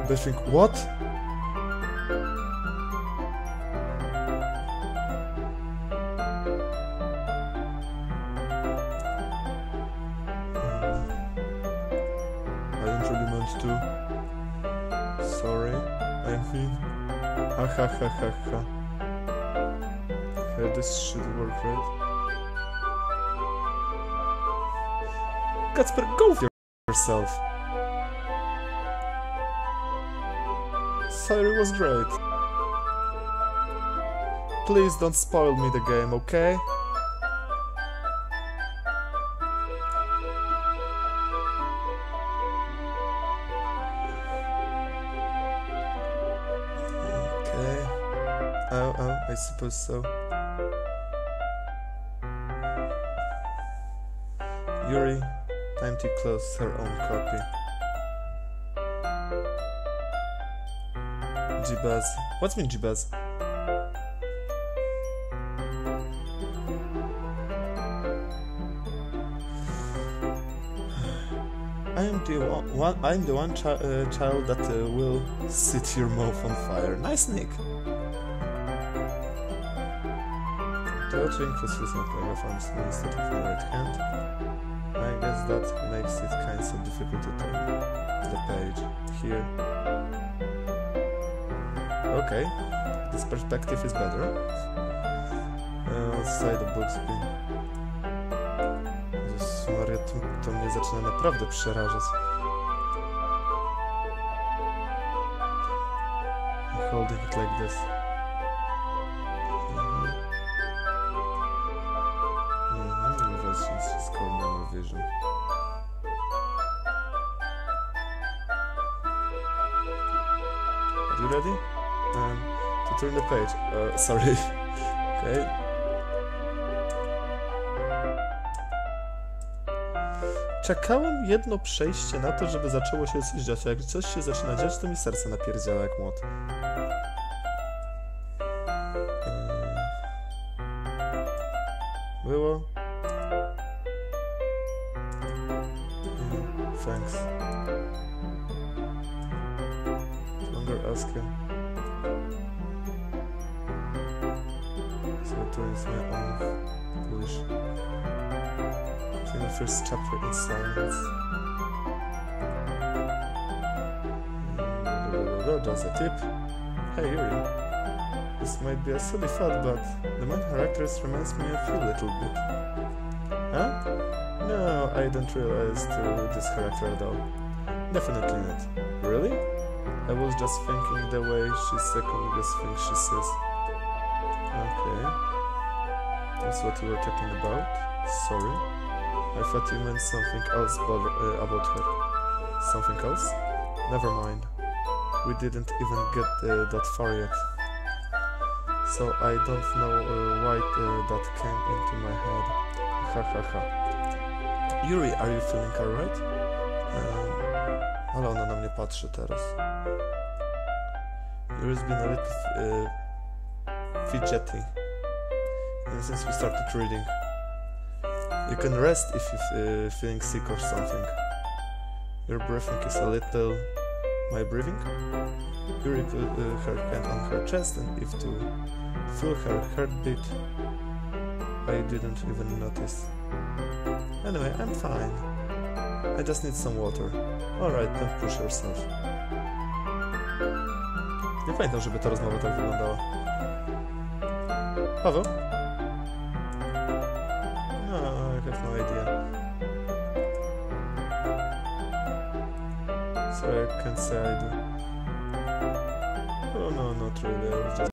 They think, what? I don't really want to. Sorry. I mean... Ha. This should work, right? Kacper, go for yourself! Sorry was great. Please don't spoil me the game, okay? Okay. Oh, I suppose so. Yuri, time to close her own copy. G-Buzz. What's mean G-Buzz? I'm the one child that will set your mouth on fire. Nice, Nick. Touching for Susan Paragraphs instead of my right hand. I guess that makes it kind of difficult to turn the page here. Okay, this perspective is better. Side the books bin. Jezus Maria, to mnie zaczyna naprawdę przerażać. I'm holding it like this. It's called memory vision. Are you ready? To turn the page. Sorry. Okay. Czekałem jedno przejście na to, żeby zaczęło się coś dziać, a jak coś się zaczyna dziać, to mi serce napierdziela jak młot. Było? Thanks. Longer asking. So to is my own wish. The first chapter in silence. Just a tip. Hey Yuri. This might be a silly thought, but the main characters reminds me of you a little bit. Huh? No, I don't realize to this character at all. Definitely not. Really? I was just thinking the way she second-guess things she says. Okay. That's what you were talking about? Sorry. I thought you meant something else about her. Something else? Never mind. We didn't even get that far yet. So I don't know why that came into my head. Ha ha ha. Yuri, are you feeling alright? Ale ona na mnie patrzy teraz. Yuri's been a little fidgety since we started reading. You can rest if you're feeling sick or something. Your breathing is a little... My breathing? Yuri put her hand on her chest and if to feel her heartbeat. I didn't even notice. Anyway, I'm fine. I just need some water. Alright, don't push yourself. Nie pamiętam, żeby ta rozmowa tak wyglądała. Paweł? No, I have no idea. Sorry, I can't say I do. Oh no, not really. I was just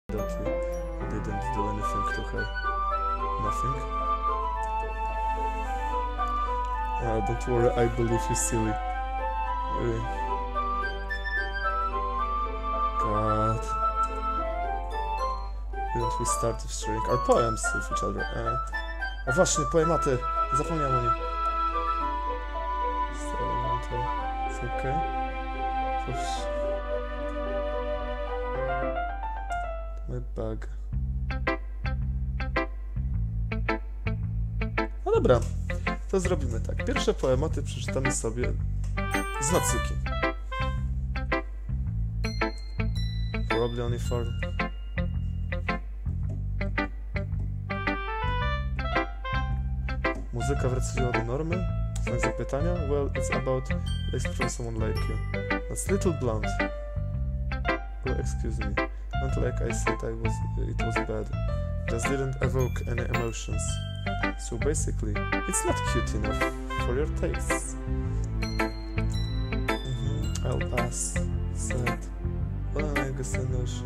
that you didn't do anything to her. Nothing? Don't worry, I believe you, silly. Really. God. Didn't we start with sharing our poems with each other? O właśnie, poematy! Zapomniałem o nim. It's okay. My bag. No dobra. To zrobimy tak. Pierwsze poematy przeczytamy sobie z Natsuki. Probably only for... Muzyka wróciła do normy? Znak zapytania? Well, it's about text from someone like you. That's little blunt. Oh, excuse me. Not like I said it was bad. Just didn't evoke any emotions. So basically, it's not cute enough for your tastes. I'll pass. Sad. Well, I guess I know she...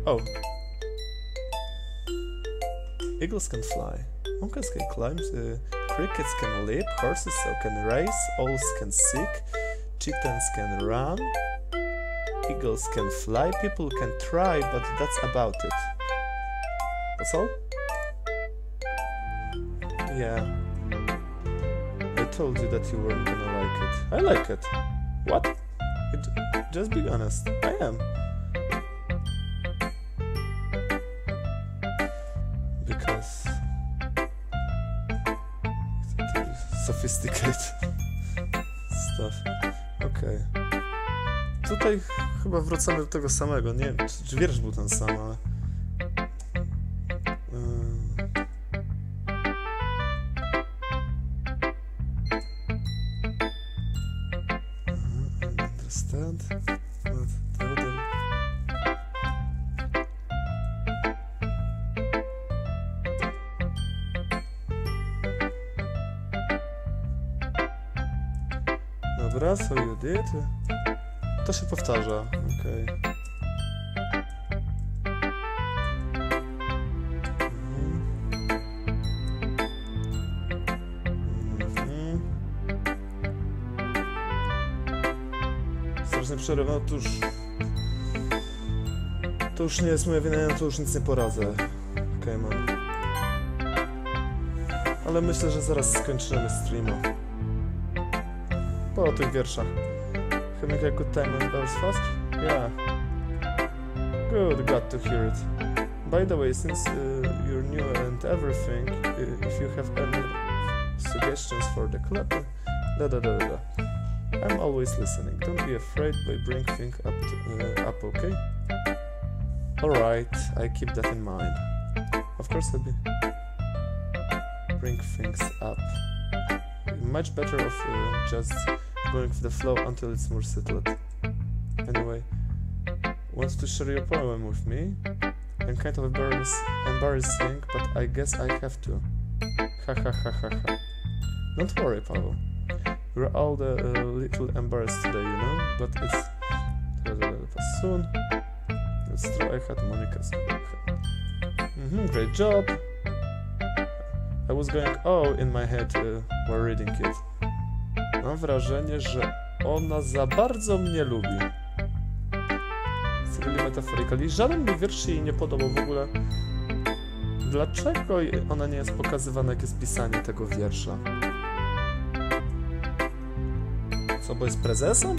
Oh. Eagles can fly. Monkeys can climb. Crickets can leap. Horses can race. Owls can seek. Chickens can run. Eagles can fly. People can try, but that's about it. That's all? Yeah. I told you that you weren't gonna like it. I like it. What? Just be honest. I am. Because... Sophisticated stuff. Okej. Tutaj chyba wracamy do tego samego. Nie wiem, czy wiersz był ten sam, ale... Dobra, so you did. To się powtarza, okej. Strasznie przerywa, no to już nie jest moja wina, to już nic nie poradzę. Okej, man. Ale myślę, że zaraz skończymy streama. Po tych wierszach. Having a good time on Bell's Fast? Yeah. Good, glad to hear it. By the way, since you're new and everything, if you have any suggestions for the club, I'm always listening. Don't be afraid by bring things up, okay? Alright, I keep that in mind. Of course I'll bring things up. Much better off just going with the flow until it's more settled. Anyway, want to share your poem with me? I'm kind of embarrassing, but I guess I have to. Ha ha ha ha ha. Don't worry, Paweł. We're all a little embarrassed today, you know, but it's soon. It's true, I had Monica's. Great job. I was going in my head while reading it. Mam wrażenie, że ona za bardzo mnie lubi. It's really metaphorically. Żaden mi wiersz jej nie podobał w ogóle. Dlaczego ona nie jest pokazywana, jak jest pisanie tego wiersza? Co, bo jest prezesem?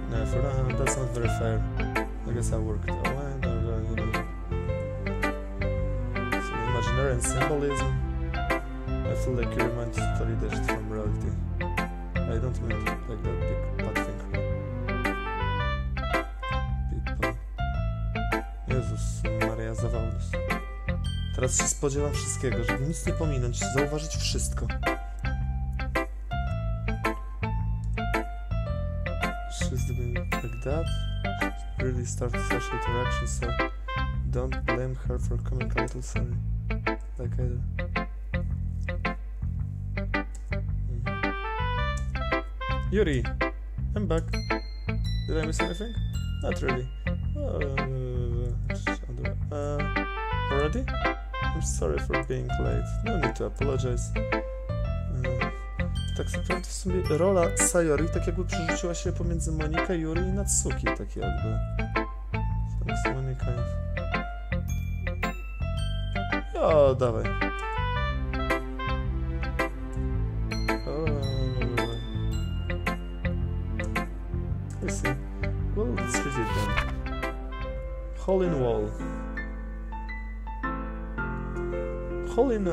No, that's not very fair. I guess I worked away. Some imaginary and symbolism. I feel like you remind totally dashed from reality. I don't mean like that big bad thing. People. Jezus Maria, zawałnus. Teraz się spodziewam wszystkiego, żeby nic nie pominąć, zauważyć wszystko. She's doing like that. She really starts social interaction, so don't blame her for coming a little sorry. Like I do. Yuri, I'm back. Did I miss anything? Not really. Already? I'm sorry for being late. No need to apologize. Tak naprawdę w sumie rola Sayori tak jakby przerzuciła się pomiędzy Monikę, Yuri i Natsuki, tak jakby. Zamiast Monika. O, dawaj. I see. Well, let's read it then. Hole in wall. Hole in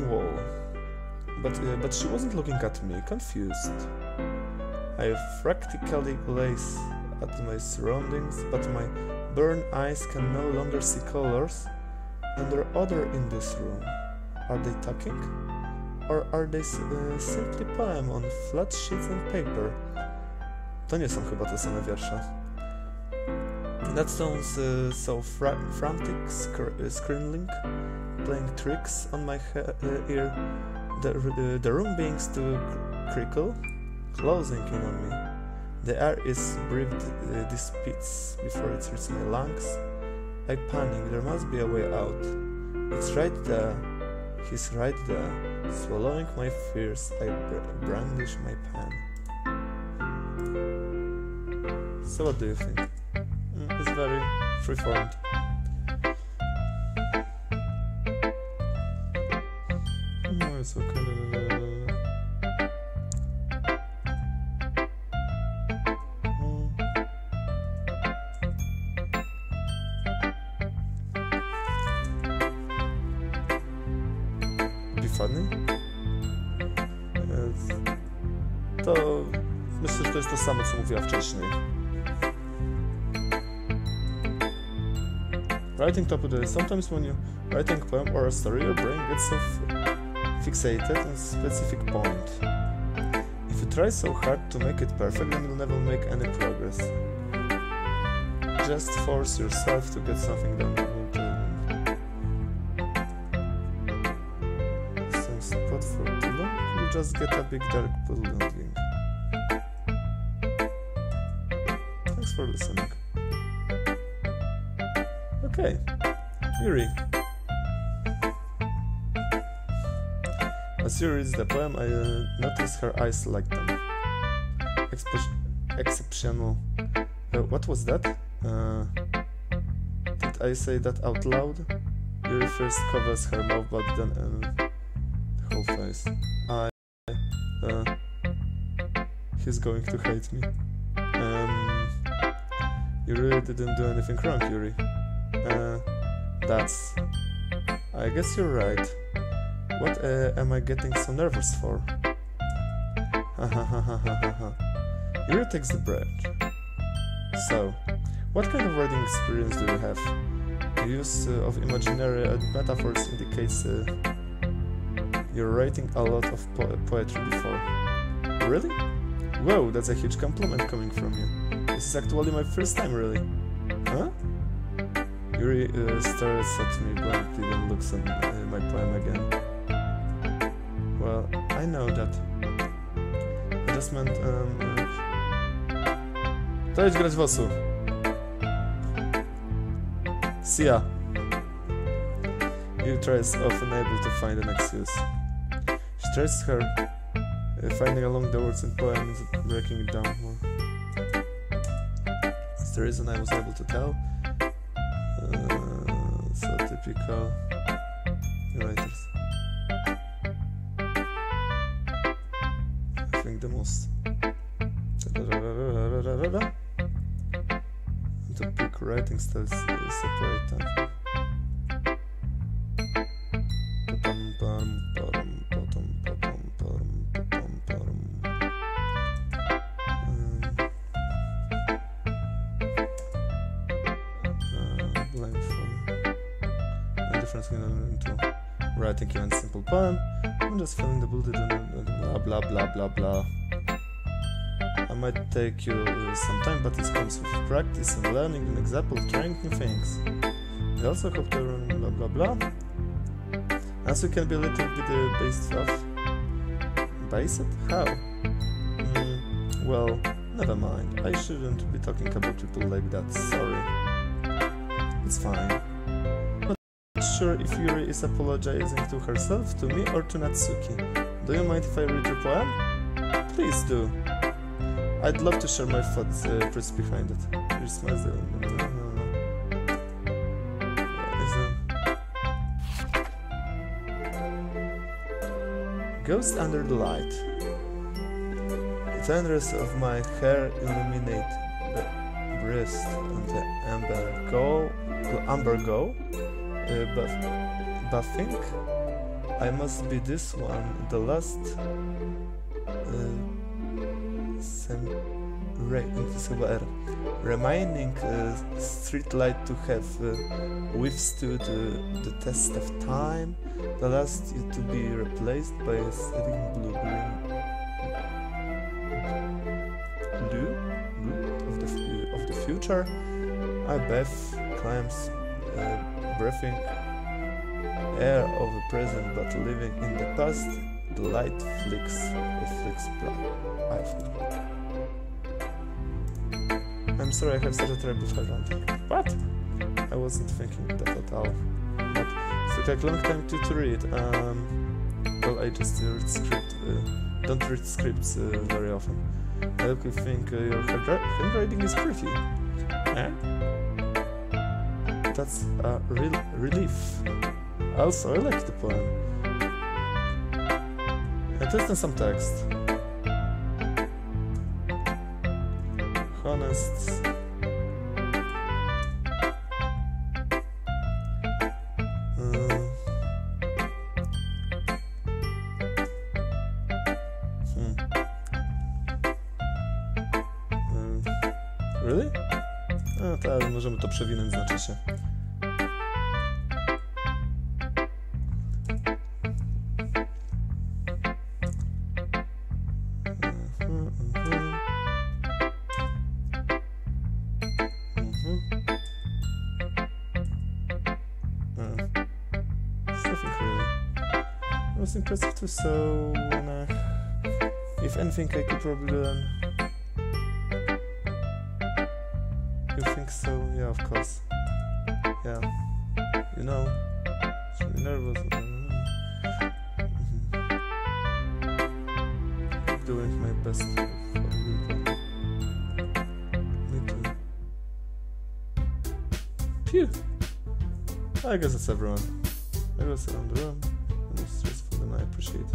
wall. But she wasn't looking at me, confused. I practically glaze at my surroundings, but my burned eyes can no longer see colors. And there are other in this room. Are they talking? Or are they simply poem on flat sheets and paper? To nie są chyba te same wiersze. That sounds so frantic, screaming, playing tricks on my ear. The room begins to crinkle, closing in on me. The air is breathed dissipates before it reaches my lungs. I panic, there must be a way out. It's right there, he's right there. Swallowing my fears, I brandish my pen. So what do you think? It's very freeformed. No, it's okay. Be funny? To myślę, że to jest to samo, co mówiła wcześniej. Writing top of the sometimes when you writing a poem or a story, your brain gets so fixated on a specific point. If you try so hard to make it perfect, then you'll never make any progress. Just force yourself to get something done. just get a big dark building. Thanks for listening. Okay, Yuri. As you read the poem, I noticed her eyes lighten. Exceptional. What was that? Did I say that out loud? Yuri first covers her mouth, but then the whole face. He's going to hate me. You really didn't do anything wrong, Yuri. I guess you're right. What am I getting so nervous for? Yuri takes the breath. So, what kind of writing experience do you have? The use of imaginary metaphors indicates you're writing a lot of poetry before. Really? Whoa, that's a huge compliment coming from you. This is actually my first time, really. Huh? Yuri stares at me blankly, then looks at my poem again. Well, I know that. I just meant, To idź grać w osu. See ya. Yuri tries, often able to find an excuse. She traces her, finding along the words in poems, breaking it down more. That's the reason I was able to tell. So typical writers. I think the most. To pick writing styles separate them. Into writing even a simple poem. I'm just filling the bullet blah blah blah blah blah. I might take you some time, but it comes with practice and learning and example, trying new things. I also hope to learn blah blah blah. Also can be a little bit based off. Based? How? Well, never mind. I shouldn't be talking about people like that. Sorry. It's fine. Sure if Yuri is apologizing to herself, to me, or to Natsuki. Do you mind if I read your poem? Please do. I'd love to share my thoughts behind it. Here's my Ghost under the light. The tendrils of my hair illuminate the breast and the amber glow. But think I must be this one, the last remaining street light to have withstood the test of time, the last to be replaced by a setting blue of the future. I Beth climbs breathing air of the present but living in the past. The light flicks black. I'm sorry I have such a terrible handwriting. What? I wasn't thinking that at all. But it took a long time to read. Well, I just don't read scripts very often. I look and think your handwriting is pretty. Eh? That's a real relief. Also, I like the poem. It is some text. Honest. Really? No tak, możemy to przewinąć, znaczy się. Nothing really. It was impressive too, so when I If anything, I could probably learn. You think so? Yeah, of course. Yeah. You know, it's really nervous. Doing my best for you. Me too. Phew. I guess that's everyone. Everyone's around the room. I'm stressful and I appreciate it.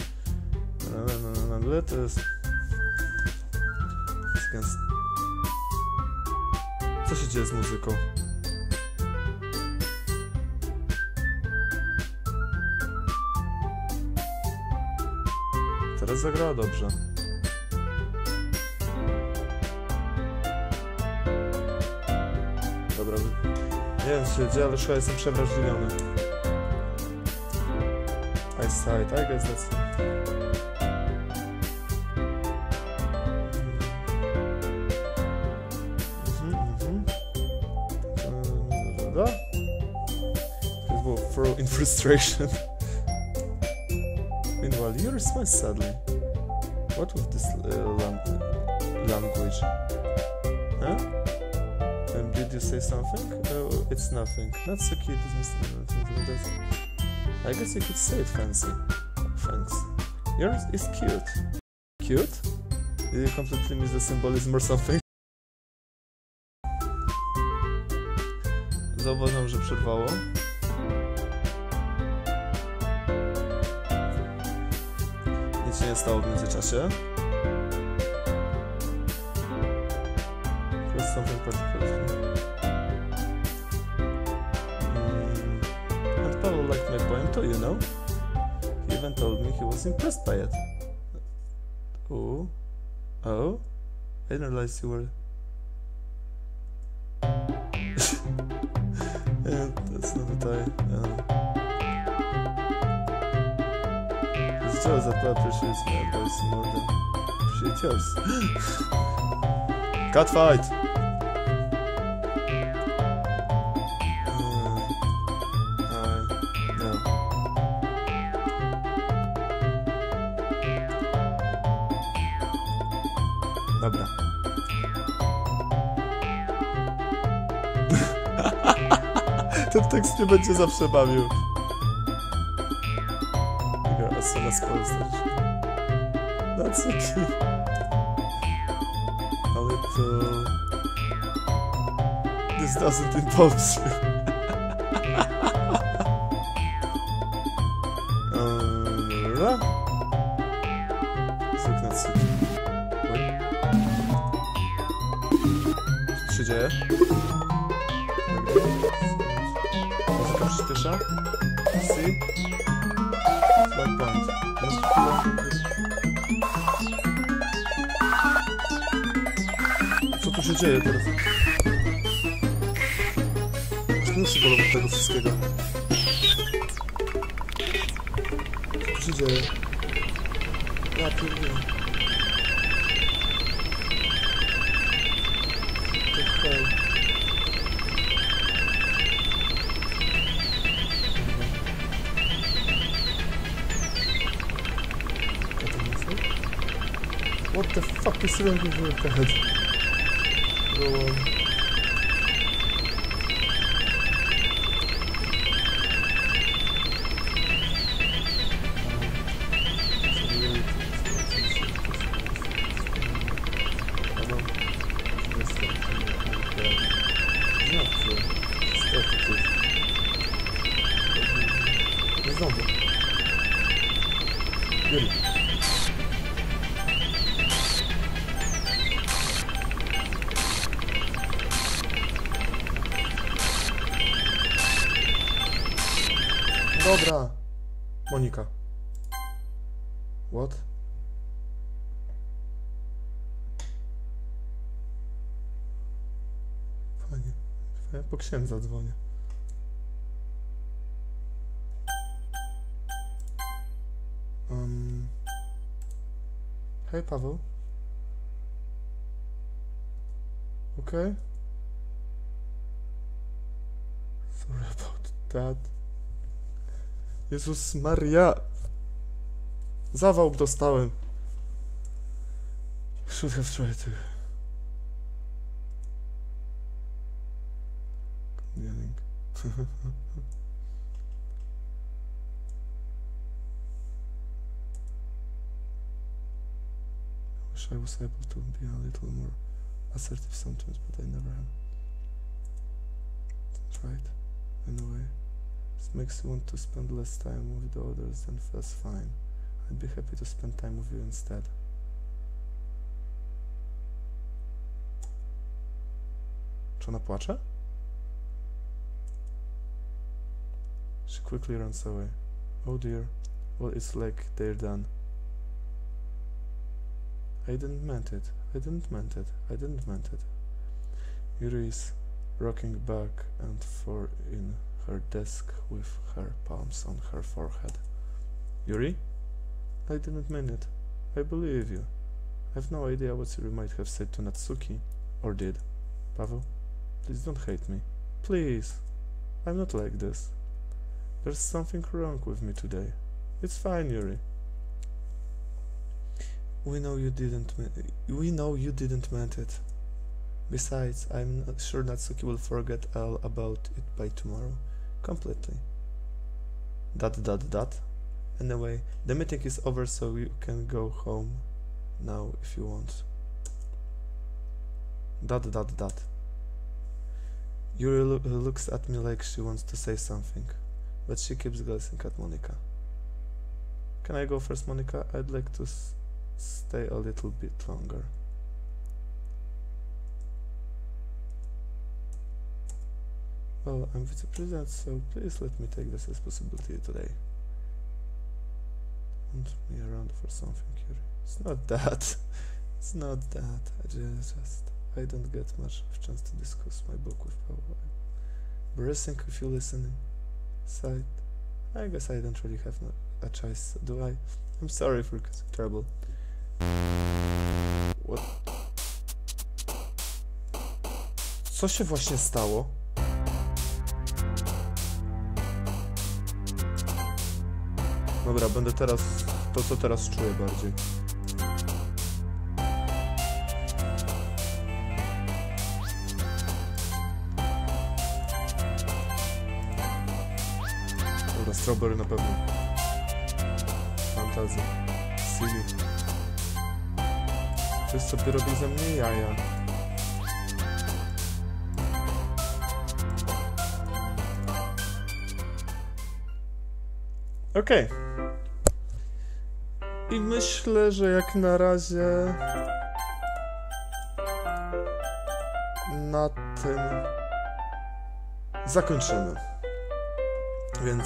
Let us... Co się dzieje z muzyką? Teraz zagrała dobrze. Dobra, nie wiem co się dzieje, ale chyba jestem przewrażliwiony. I guess that's... Throw in frustration. Meanwhile, you respond sadly. What with this language? Huh? Did you say something? Oh, it's nothing. That's so cute. I guess you could say it fancy. Thanks. Yours is cute. Cute? Did you completely miss the symbolism or something? Zauważam, że przerwało. Nic się nie stało w międzyczasie. There's something particular. And Paweł liked my poem too, you know? He even told me he was impressed by it. Oh? Oh? I didn't realize you were... Yeah, that's not a tie. It's jealous that Paweł appreciates my advice more than appreciate yours. Cat fight! No. Dobra. Ten tekst mnie będzie zawsze bawił. As soon as possible. That's okay. A little... This doesn't involve you. Zwykle sobie. Co się dzieje? Muzyka przyspiesza. See? Black point. Co tu się dzieje teraz? Aż nie bolą od tego wszystkiego. Co tu się dzieje? Ja pierdolę. Okej. What the fuck is wrong with your head? Go on. Dobra. Monika. What? Fajnie. Ja po księdza dzwonię. Hej, Paweł. Okay? Sorry about that. Jezus Maria! Zawał dostałem. Should have tried to. Yelling. I wish I was able to be a little more assertive sometimes, but I never am. That's right. In a way, this makes you want to spend less time with the others, and feels fine. I'd be happy to spend time with you instead. Czy ona płacze? She quickly runs away. Oh dear. Well, it's like they're done. I didn't meant it. I didn't meant it. I didn't meant it. Yuri is rocking back and forth in her desk with her palms on her forehead. Yuri? I didn't mean it. I believe you. I've no idea what Yuri might have said to Natsuki, or did. Paweł, please don't hate me. Please. I'm not like this. There's something wrong with me today. It's fine, Yuri. We know you didn't meant it. Besides, I'm not sure Natsuki will forget all about it by tomorrow. Completely. ... Anyway, the meeting is over, so you can go home now if you want. ... Yuri looks at me like she wants to say something, but she keeps glancing at Monika. Can I go first, Monika? I'd like to stay a little bit longer. Well, I'm vice president, so please let me take this responsibility today. Want me around for something, Yuri? It's not that. It's not that. I don't get much of a chance to discuss my book with Paweł. Embarrassing if you listening. Side. I guess I don't really have a choice, do I? I'm sorry for causing trouble. What? Co się właśnie stało? Dobra, będę teraz to, co teraz czuję bardziej. Dobra, strawberry na pewno. Fantazja. Silly. Ktoś sobie robi ze mnie jaja. Okej. I myślę, że jak na razie na tym zakończymy. Więc